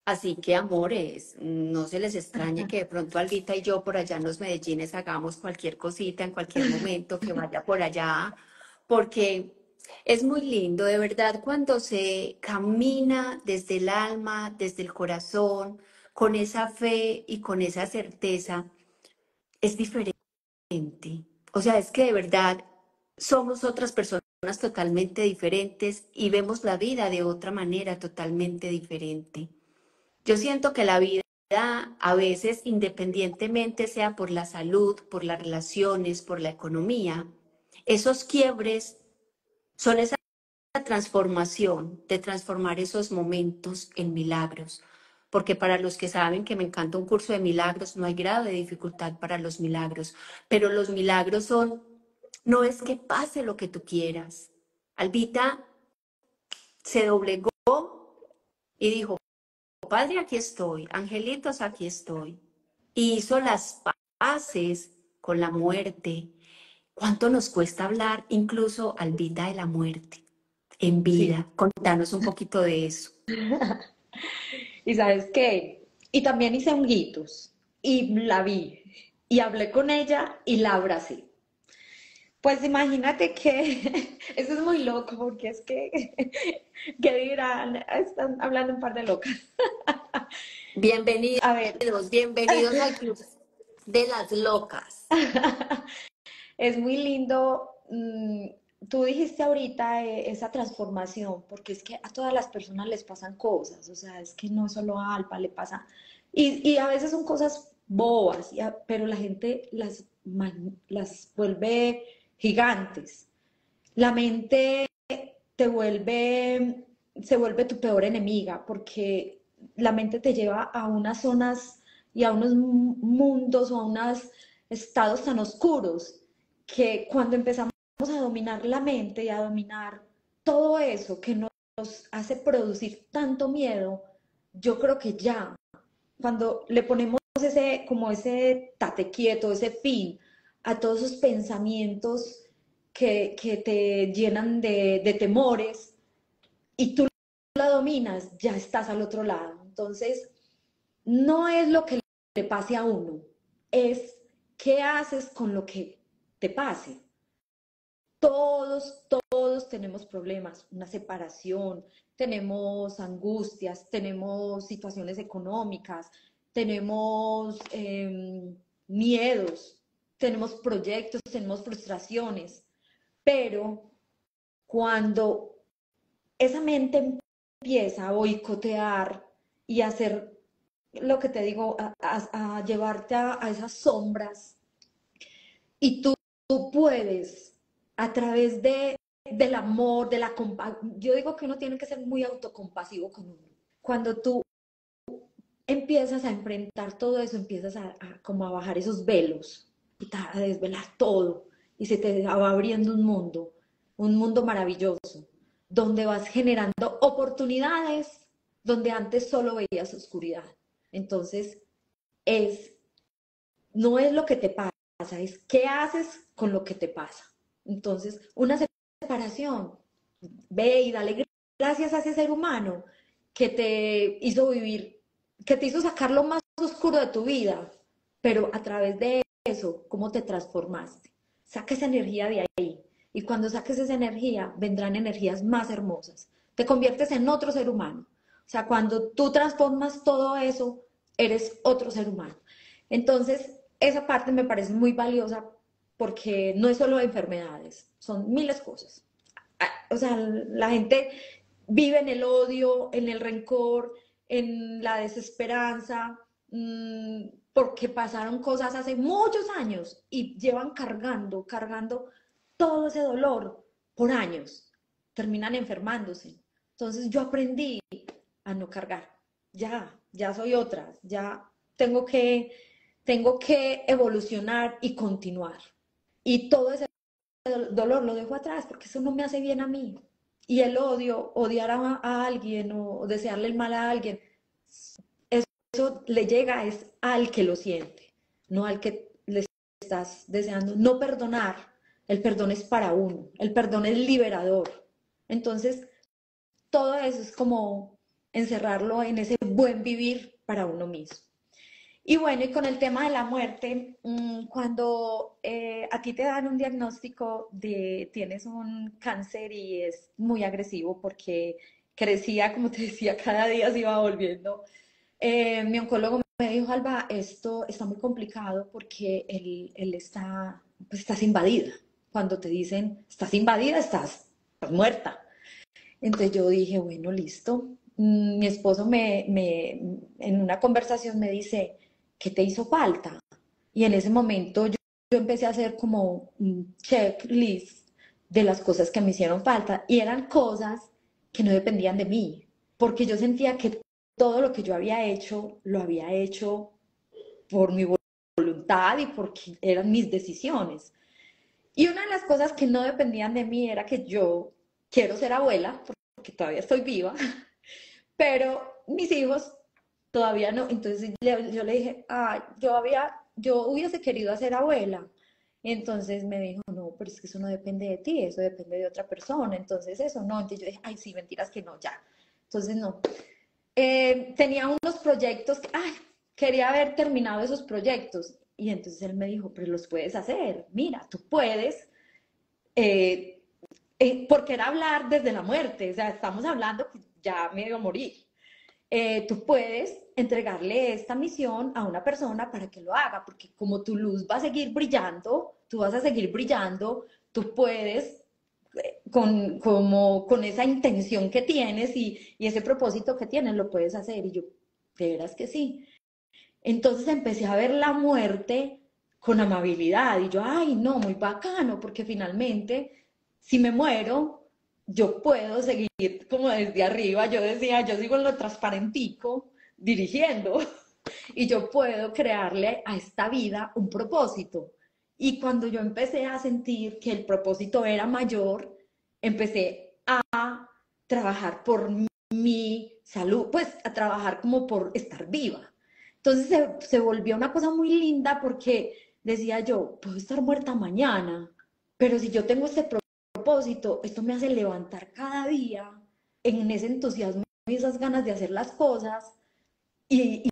Así que, amores, no se les extrañe que de pronto Albita y yo por allá en los Medellines hagamos cualquier cosita en cualquier momento que vaya por allá, porque es muy lindo, de verdad, cuando se camina desde el alma, desde el corazón, con esa fe y con esa certeza, es diferente. O sea, es que de verdad somos otras personas totalmente diferentes y vemos la vida de otra manera totalmente diferente. Yo siento que la vida a veces, independientemente sea por la salud, por las relaciones, por la economía, esos quiebres son esa transformación, de transformar esos momentos en milagros. Porque para los que saben que me encanta un curso de milagros, no hay grado de dificultad para los milagros, pero los milagros son, no es que pase lo que tú quieras. Albita se doblegó y dijo, Padre, aquí estoy, angelitos, aquí estoy. Y hizo las paces con la muerte. ¿Cuánto nos cuesta hablar incluso, Albita, de la muerte en Sí. vida? Contanos un poquito de eso. ¿Y sabes qué? Y también hice honguitos y la vi y hablé con ella y la abracé. Pues imagínate que eso es muy loco porque es que, ¿qué dirán? Están hablando un par de locas. Bienvenidos, A ver, bienvenidos al club de las locas. es muy lindo. Tú dijiste ahorita esa transformación, porque es que a todas las personas les pasan cosas, o sea, es que no solo a Alpa le pasa, y a veces son cosas bobas, pero la gente las vuelve gigantes. La mente te vuelve, se vuelve tu peor enemiga, porque la mente te lleva a unas zonas y a unos mundos o a unos estados tan oscuros que cuando empezamos a dominar la mente y a dominar todo eso que nos hace producir tanto miedo, yo creo que ya, cuando le ponemos ese, como ese tate quieto, ese fin a todos esos pensamientos que te llenan de temores y tú la dominas, ya estás al otro lado. Entonces, no es lo que le pase a uno, es qué haces con lo que te pase. Todos tenemos problemas, una separación, tenemos angustias, tenemos situaciones económicas, tenemos miedos, tenemos proyectos, tenemos frustraciones, pero cuando esa mente empieza a boicotear y a hacer lo que te digo, a llevarte a esas sombras y tú puedes a través del amor, de la compasión. Yo digo que uno tiene que ser muy autocompasivo con uno. Cuando tú empiezas a enfrentar todo eso, empiezas como a bajar esos velos y a desvelar todo y se te va abriendo un mundo maravilloso, donde vas generando oportunidades donde antes solo veías oscuridad. Entonces, es, no es lo que te pasa, es qué haces con lo que te pasa. Entonces, una separación, ve y dale gracias a ese ser humano que te hizo vivir, que te hizo sacar lo más oscuro de tu vida, pero a través de eso, ¿cómo te transformaste? Saca esa energía de ahí. Y cuando saques esa energía, vendrán energías más hermosas. Te conviertes en otro ser humano. O sea, cuando tú transformas todo eso, eres otro ser humano. Entonces, esa parte me parece muy valiosa porque no es solo enfermedades, son miles de cosas. O sea, la gente vive en el odio, en el rencor, en la desesperanza, porque pasaron cosas hace muchos años y llevan cargando todo ese dolor por años. Terminan enfermándose. Entonces yo aprendí a no cargar. Ya soy otra, ya tengo que evolucionar y continuar. Y todo ese dolor lo dejo atrás porque eso no me hace bien a mí. Y el odio, odiar a alguien o desearle el mal a alguien, eso le llega es al que lo siente, no al que le estás deseando. No perdonar, el perdón es para uno, el perdón es liberador. Entonces, todo eso es como encerrarlo en ese buen vivir para uno mismo. Y bueno, y con el tema de la muerte, cuando a ti te dan un diagnóstico de tienes un cáncer y es muy agresivo porque crecía, como te decía, cada día se iba volviendo. Mi oncólogo me dijo, Alba, esto está muy complicado porque él está, pues estás invadida. Cuando te dicen, estás invadida, estás muerta. Entonces yo dije, bueno, listo. Mi esposo en una conversación me dice, ¿qué te hizo falta? Y en ese momento yo empecé a hacer como un checklist de las cosas que me hicieron falta y eran cosas que no dependían de mí, porque yo sentía que todo lo que yo había hecho, lo había hecho por mi voluntad y porque eran mis decisiones. Y una de las cosas que no dependían de mí era que yo quiero ser abuela, porque todavía estoy viva, pero mis hijos todavía no. Entonces yo le dije, yo hubiese querido ser abuela. Entonces me dijo, no, pero es que eso no depende de ti, eso depende de otra persona. Entonces eso no. Entonces yo dije, ay, sí, mentiras que no, ya. Entonces no. Tenía unos proyectos, ay, quería haber terminado esos proyectos. Y entonces él me dijo, pero los puedes hacer, mira, tú puedes, eh, porque era hablar desde la muerte, o sea, estamos hablando que ya me iba a morir. Tú puedes entregarle esta misión a una persona para que lo haga, porque como tu luz va a seguir brillando, tú vas a seguir brillando, tú puedes, con esa intención que tienes y ese propósito que tienes, lo puedes hacer. Y yo, de veras que sí. Entonces empecé a ver la muerte con amabilidad y yo, ay, no, muy bacano, porque finalmente, si me muero, yo puedo seguir como desde arriba. Yo decía, yo sigo en lo transparentico, dirigiendo, y yo puedo crearle a esta vida un propósito. Y cuando yo empecé a sentir que el propósito era mayor, empecé a trabajar por mi salud, pues a trabajar como por estar viva. Entonces se volvió una cosa muy linda porque decía yo, puedo estar muerta mañana, pero si yo tengo este propósito, esto me hace levantar cada día en ese entusiasmo y esas ganas de hacer las cosas y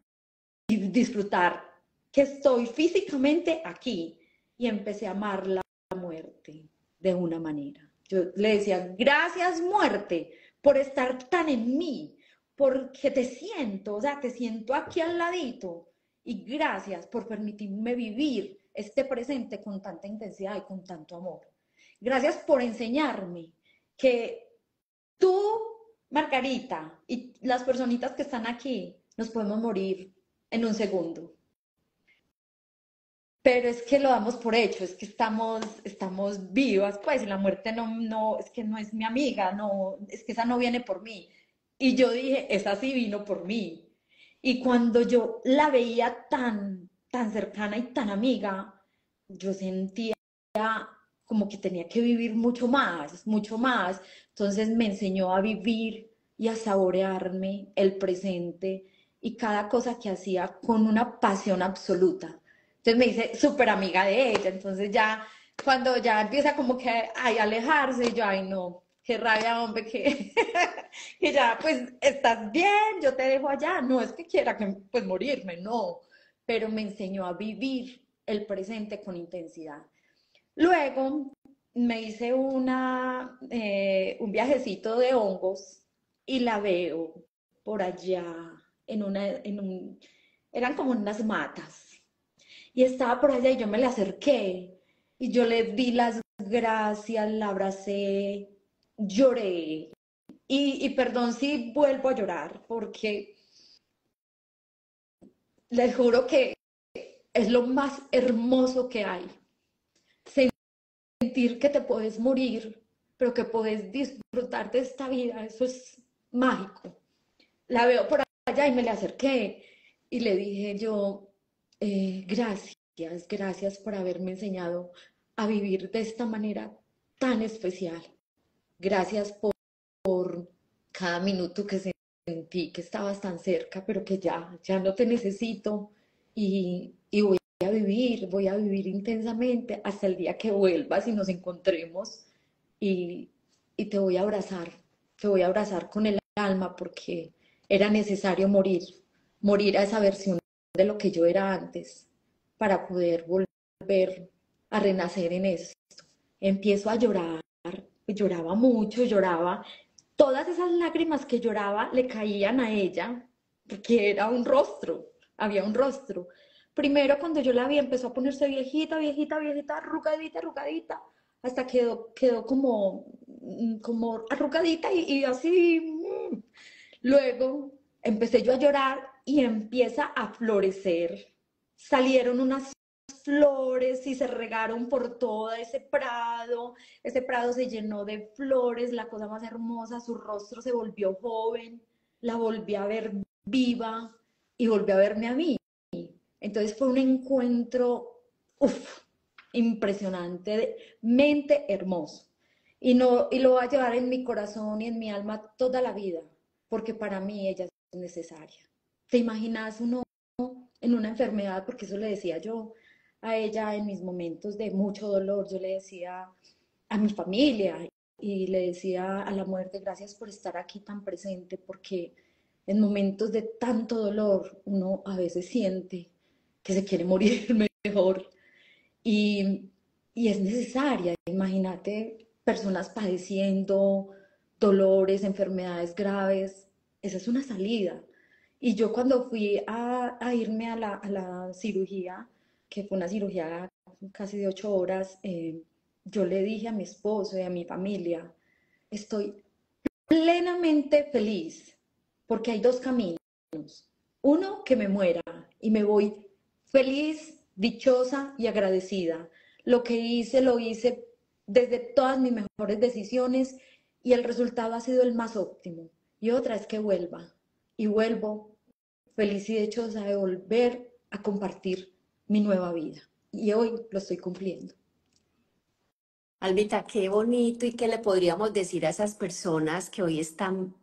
disfrutar que estoy físicamente aquí. Y empecé a amar la muerte de una manera. Yo le decía, gracias muerte por estar tan en mí, porque te siento, o sea, te siento aquí al ladito. Y gracias por permitirme vivir este presente con tanta intensidad y con tanto amor. Gracias por enseñarme que tú, Margarita, y las personitas que están aquí, nos podemos morir en un segundo. Pero es que lo damos por hecho, es que estamos vivas, pues, y la muerte es que no es mi amiga, no, es que esa no viene por mí. Y yo dije, esa sí vino por mí. Y cuando yo la veía tan cercana y tan amiga, yo sentía como que tenía que vivir mucho más, mucho más. Entonces me enseñó a vivir y a saborearme el presente y cada cosa que hacía con una pasión absoluta. Entonces me hice súper amiga de ella. Entonces ya, cuando ya empieza como que ay, alejarse, yo, ay, no, qué rabia, hombre, que, que ya, pues, estás bien, yo te dejo allá. No es que quiera que, pues, morirme, no. Pero me enseñó a vivir el presente con intensidad. Luego me hice un viajecito de hongos y la veo por allá eran como unas matas y estaba por allá y yo me le acerqué y yo le di las gracias, la abracé, lloré y perdón si vuelvo a llorar porque les juro que es lo más hermoso que hay. Sentir que te puedes morir, pero que puedes disfrutar de esta vida, eso es mágico. La veo por allá y me le acerqué y le dije yo, gracias por haberme enseñado a vivir de esta manera tan especial. Gracias por cada minuto que sentí que estabas tan cerca, pero que ya no te necesito y voy a vivir intensamente hasta el día que vuelvas y nos encontremos y, y te voy a abrazar con el alma porque era necesario morir, morir a esa versión de lo que yo era antes para poder volver a renacer en esto. Empiezo a llorar, lloraba mucho, lloraba. Todas esas lágrimas que lloraba le caían a ella, porque era un rostro, había un rostro. Primero cuando yo la vi empezó a ponerse viejita, viejita, viejita, arrugadita, arrugadita, hasta quedó como arrugadita y así. Luego empecé yo a llorar y empieza a florecer. Salieron unas flores y se regaron por todo ese prado se llenó de flores, la cosa más hermosa, su rostro se volvió joven, la volví a ver viva y volvió a verme a mí. Entonces fue un encuentro impresionante, mente hermoso. Y lo voy a llevar en mi corazón y en mi alma toda la vida, porque para mí ella es necesaria. ¿Te imaginas uno en una enfermedad? Porque eso le decía yo a ella en mis momentos de mucho dolor. Yo le decía a mi familia y le decía a la muerte, gracias por estar aquí tan presente, porque en momentos de tanto dolor uno a veces siente que se quiere morir mejor y, y es necesaria. Imagínate personas padeciendo dolores, enfermedades graves, esa es una salida. Y yo cuando fui a irme a la cirugía, que fue una cirugía casi de 8 horas, yo le dije a mi esposo y a mi familia, estoy plenamente feliz, porque hay dos caminos. Uno, que me muera y me voy feliz, dichosa y agradecida. Lo que hice, lo hice desde todas mis mejores decisiones y el resultado ha sido el más óptimo. Y otra es que vuelva y vuelvo feliz y dichosa de volver a compartir mi nueva vida. Y hoy lo estoy cumpliendo. Albita, qué bonito y qué le podríamos decir a esas personas que hoy están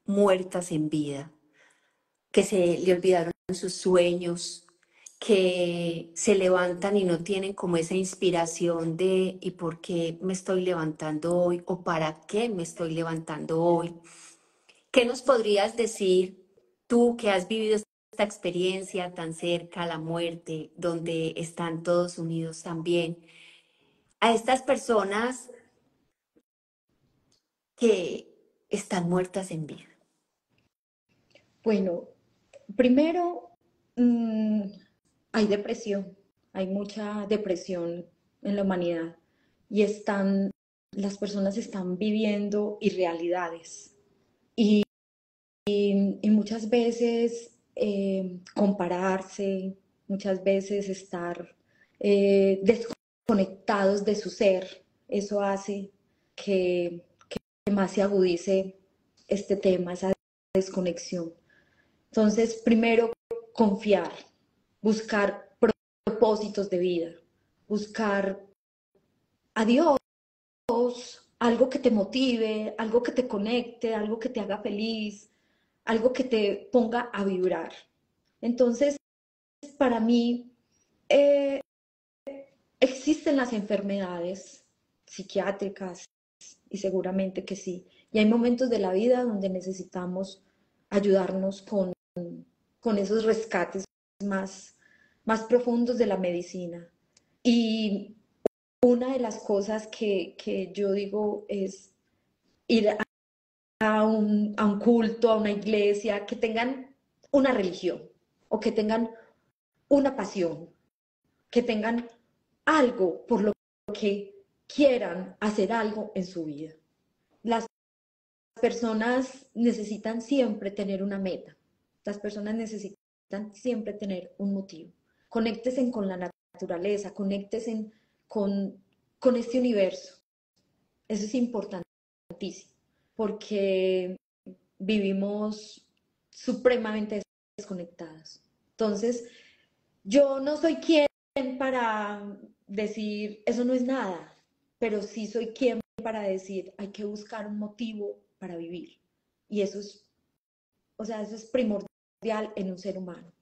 muertas en vida, que se le olvidaron sus sueños, que se levantan y no tienen como esa inspiración de ¿y por qué me estoy levantando hoy? ¿O para qué me estoy levantando hoy? ¿Qué nos podrías decir tú que has vivido esta experiencia tan cerca a la muerte, donde están todos unidos también, a estas personas que están muertas en vida? Bueno, primero, mmm, hay depresión, hay mucha depresión en la humanidad y las personas están viviendo irrealidades y muchas veces compararse, muchas veces estar desconectados de su ser, eso hace que más se agudice este tema, esa desconexión. Entonces, primero, confiar, buscar propósitos de vida, buscar a Dios, algo que te motive, algo que te conecte, algo que te haga feliz, algo que te ponga a vibrar. Entonces, para mí, eh, existen las enfermedades psiquiátricas y seguramente que sí. Y hay momentos de la vida donde necesitamos ayudarnos con esos rescates más profundos de la medicina. Y una de las cosas que yo digo es ir a un culto, a una iglesia, que tengan una religión o que tengan una pasión, que tengan algo por lo que quieran hacer algo en su vida. Las personas necesitan siempre tener una meta. Las personas necesitan siempre tener un motivo. Conéctese con la naturaleza, conéctese con este universo. Eso es importantísimo, porque vivimos supremamente desconectados. Entonces, yo no soy quien para decir eso no es nada, pero sí soy quien para decir hay que buscar un motivo para vivir. Y eso es, o sea, eso es primordial en un ser humano.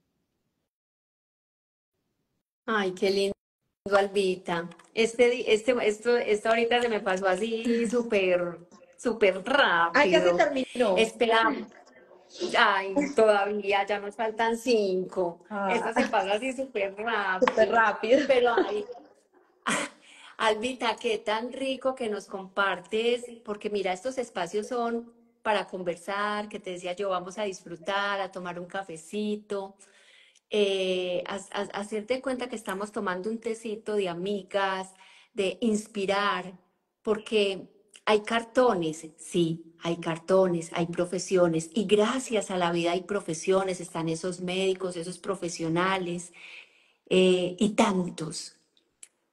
Ay, qué lindo, Albita. Esto ahorita se me pasó así súper, súper Ay, ya se rápido. terminó. Esperamos. Ay, todavía, ya nos faltan 5. Ah, Esto se pasa así súper súper rápido. rápido. Pero ay, Albita, qué tan rico que nos compartes, porque mira, estos espacios son para conversar, que te decía yo, vamos a disfrutar, a tomar un cafecito, hacerte cuenta que estamos tomando un tecito de amigas, de inspirar, porque hay cartones, sí, hay cartones, hay profesiones, y gracias a la vida hay profesiones, están esos médicos, esos profesionales, y tantos.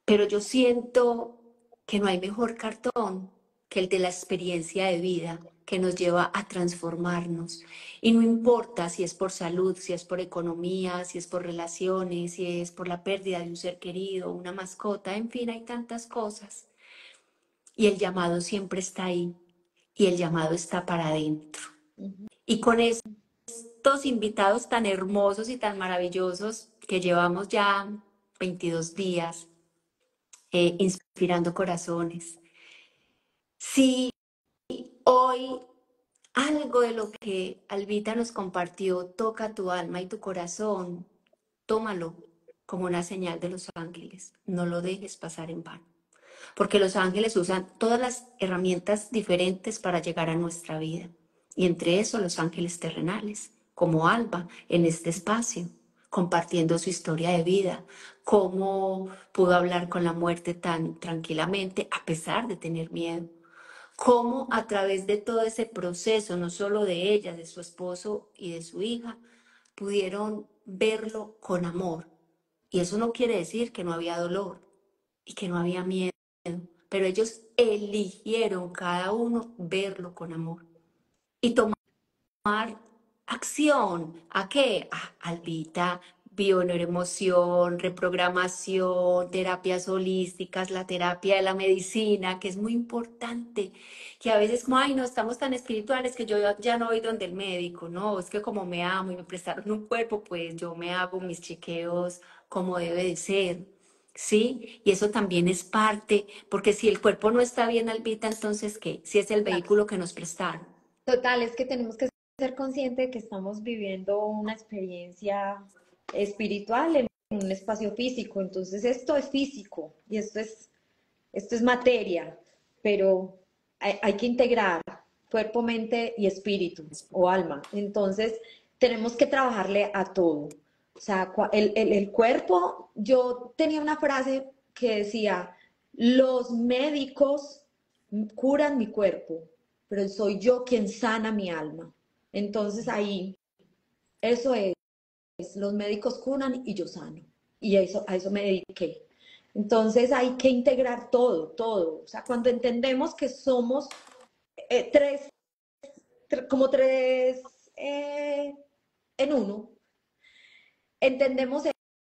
Pero yo siento que no hay mejor cartón que el de la experiencia de vida que nos lleva a transformarnos. Y no importa si es por salud, si es por economía, si es por relaciones, si es por la pérdida de un ser querido, una mascota, en fin, hay tantas cosas. Y el llamado siempre está ahí. Y el llamado está para adentro. Ujú. Y con estos invitados tan hermosos y tan maravillosos que llevamos ya 22 días, inspirando corazones. Si hoy algo de lo que Albita nos compartió toca tu alma y tu corazón, tómalo como una señal de los ángeles. No lo dejes pasar en vano, porque los ángeles usan todas las herramientas diferentes para llegar a nuestra vida. Y entre eso los ángeles terrenales, como Alba en este espacio, compartiendo su historia de vida, cómo pudo hablar con la muerte tan tranquilamente a pesar de tener miedo, cómo a través de todo ese proceso, no solo de ella, de su esposo y de su hija, pudieron verlo con amor. Y eso no quiere decir que no había dolor y que no había miedo, pero ellos eligieron cada uno verlo con amor y tomar acción. ¿A qué? Albita, bioneuroemoción, reprogramación, terapias holísticas, la terapia de la medicina, que es muy importante, que a veces como, ay, no, estamos tan espirituales que yo ya no voy donde el médico, no, es que como me amo y me prestaron un cuerpo, pues yo me hago mis chequeos como debe de ser. ¿Sí? Y eso también es parte, porque si el cuerpo no está bien, Albita, entonces, ¿qué? Si es el vehículo que nos prestaron. Total, es que tenemos que ser conscientes de que estamos viviendo una experiencia espiritual en un espacio físico. Entonces, esto es físico y esto es materia, pero hay que integrar cuerpo, mente y espíritu o alma. Entonces, tenemos que trabajarle a todo. O sea, el cuerpo, yo tenía una frase que decía, los médicos curan mi cuerpo, pero soy yo quien sana mi alma. Entonces ahí, eso es, los médicos curan y yo sano. Y a eso me dediqué. Entonces hay que integrar todo, todo. O sea, cuando entendemos que somos tres, como tres en uno, entendemos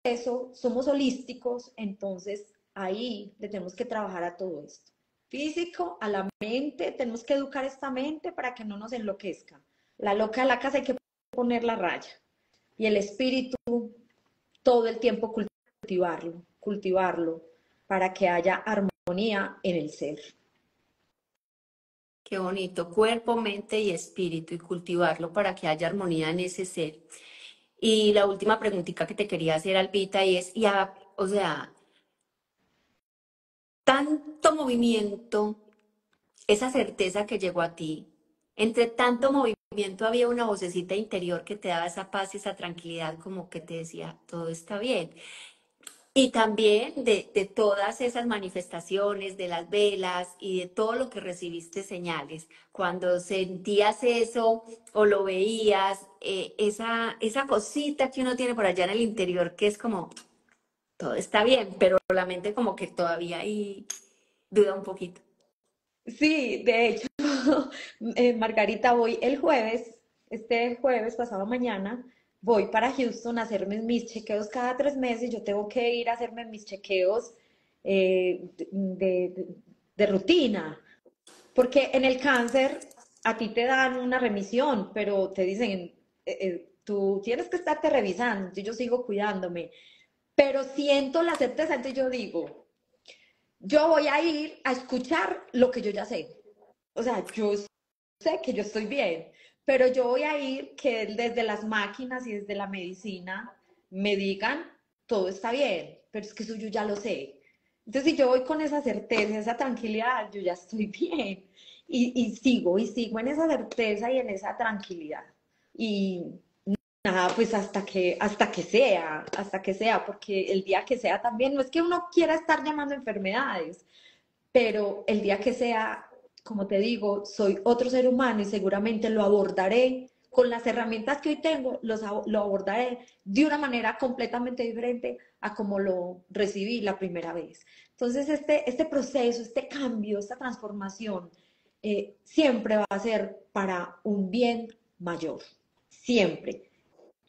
eso, somos holísticos, entonces ahí le tenemos que trabajar a todo esto. Físico, a la mente, tenemos que educar esta mente para que no nos enloquezca. La loca de la casa hay que poner la raya. Y el espíritu, todo el tiempo cultivarlo, cultivarlo, para que haya armonía en el ser. Qué bonito, cuerpo, mente y espíritu, y cultivarlo para que haya armonía en ese ser. Y la última preguntita que te quería hacer, Albita, y es, o sea, tanto movimiento, esa certeza que llegó a ti, entre tanto movimiento había una vocecita interior que te daba esa paz y esa tranquilidad, como que te decía, todo está bien. Y también de todas esas manifestaciones, de las velas y de todo lo que recibiste señales, cuando sentías eso o lo veías, esa cosita que uno tiene por allá en el interior que es como, todo está bien, pero la mente como que todavía ahí duda un poquito. Sí, de hecho, Margarita, voy el jueves, este jueves, pasado mañana, voy para Houston a hacerme mis chequeos cada 3 meses. Yo tengo que ir a hacerme mis chequeos de rutina, porque en el cáncer a ti te dan una remisión, pero te dicen, tú tienes que estarte revisando, entonces yo sigo cuidándome, pero siento la certeza, entonces yo digo, yo voy a ir a escuchar lo que yo ya sé. O sea, yo sé que yo estoy bien, pero yo voy a ir que desde las máquinas y desde la medicina me digan, todo está bien, pero es que eso yo ya lo sé. Entonces, si yo voy con esa certeza, esa tranquilidad, yo ya estoy bien. Y sigo en esa certeza y en esa tranquilidad. Y nada, pues hasta que sea, porque el día que sea también, no es que uno quiera estar llamando enfermedades, pero el día que sea, como te digo, soy otro ser humano y seguramente lo abordaré con las herramientas que hoy tengo, lo abordaré de una manera completamente diferente a como lo recibí la primera vez. Entonces, este proceso, este cambio, esta transformación, siempre va a ser para un bien mayor, siempre.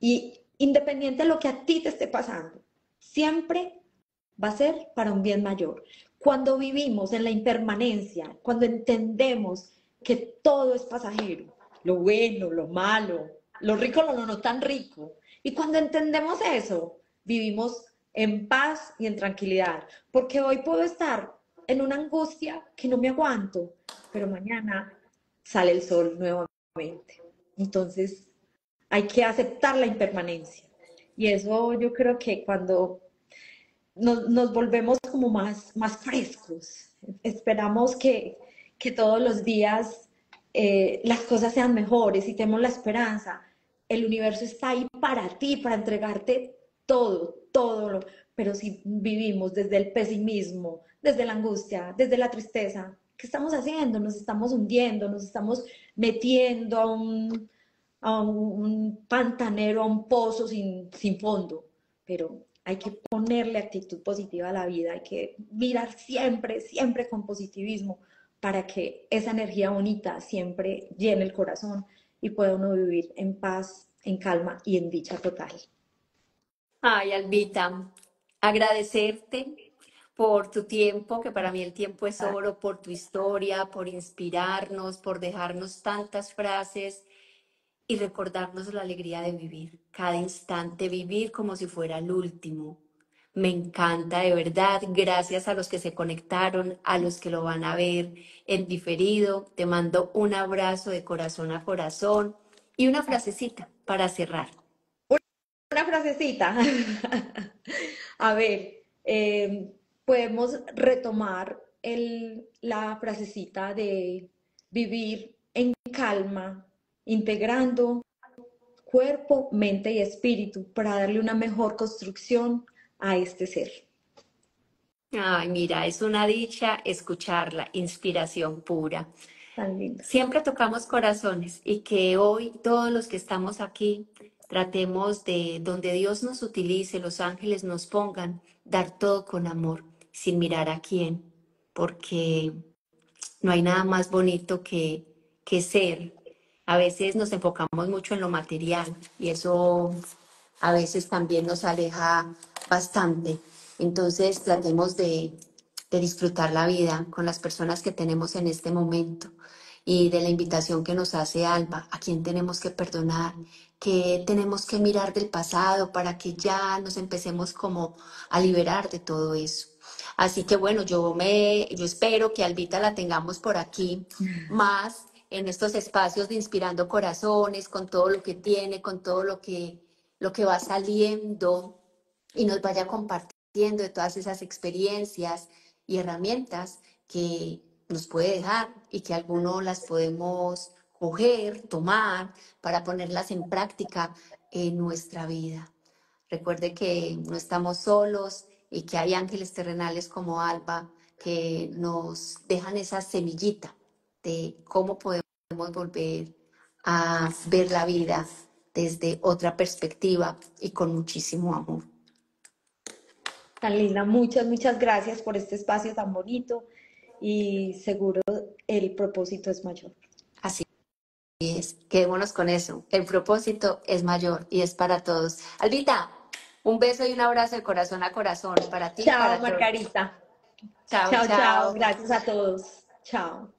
Y independiente de lo que a ti te esté pasando, siempre va a ser para un bien mayor. Cuando vivimos en la impermanencia, cuando entendemos que todo es pasajero, lo bueno, lo malo, lo rico, lo no tan rico, y cuando entendemos eso, vivimos en paz y en tranquilidad, porque hoy puedo estar en una angustia que no me aguanto, pero mañana sale el sol nuevamente. Entonces, hay que aceptar la impermanencia. Y eso yo creo que cuando nos volvemos como más frescos, esperamos que todos los días las cosas sean mejores y tenemos la esperanza. El universo está ahí para ti, para entregarte todo. Pero si vivimos desde el pesimismo, desde la angustia, desde la tristeza, ¿qué estamos haciendo? Nos estamos hundiendo, nos estamos metiendo a un pantanero, a un pozo sin fondo. Pero hay que ponerle actitud positiva a la vida, hay que mirar siempre con positivismo para que esa energía bonita siempre llene el corazón y pueda uno vivir en paz, en calma y en dicha total. Ay, Albita, agradecerte por tu tiempo, que para mí el tiempo es oro, por tu historia, por inspirarnos, por dejarnos tantas frases y recordarnos la alegría de vivir, cada instante vivir como si fuera el último. Me encanta, de verdad. Gracias a los que se conectaron, a los que lo van a ver en diferido. Te mando un abrazo de corazón a corazón y una frasecita para cerrar. Una frasecita. A ver, podemos retomar la frasecita de vivir en calma, integrando cuerpo, mente y espíritu para darle una mejor construcción a este ser. Ay, mira, es una dicha escucharla, inspiración pura. Tan linda. Siempre tocamos corazones y que hoy todos los que estamos aquí tratemos de, donde Dios nos utilice, los ángeles nos pongan, dar todo con amor, sin mirar a quién, porque no hay nada más bonito que ser. A veces nos enfocamos mucho en lo material y eso a veces también nos aleja bastante. Entonces tratemos de disfrutar la vida con las personas que tenemos en este momento y de la invitación que nos hace Alba, a quien tenemos que perdonar, que tenemos que mirar del pasado para que ya nos empecemos como a liberar de todo eso. Así que bueno, yo espero que Albita la tengamos por aquí más en estos espacios de Inspirando Corazones, con todo lo que tiene, con todo lo que va saliendo y nos vaya compartiendo de todas esas experiencias y herramientas que nos puede dejar y que algunos las podemos coger, tomar para ponerlas en práctica en nuestra vida. Recuerde que no estamos solos y que hay ángeles terrenales como Alba que nos dejan esa semillita de cómo podemos volver a ver la vida desde otra perspectiva y con muchísimo amor. Tan linda, muchas gracias por este espacio tan bonito y seguro el propósito es mayor. Así es, quedémonos con eso. El propósito es mayor y es para todos. Albita, un beso y un abrazo de corazón a corazón para ti y Chao, para todos. Margarita. Chao, Chao, chao. gracias a todos. Chao.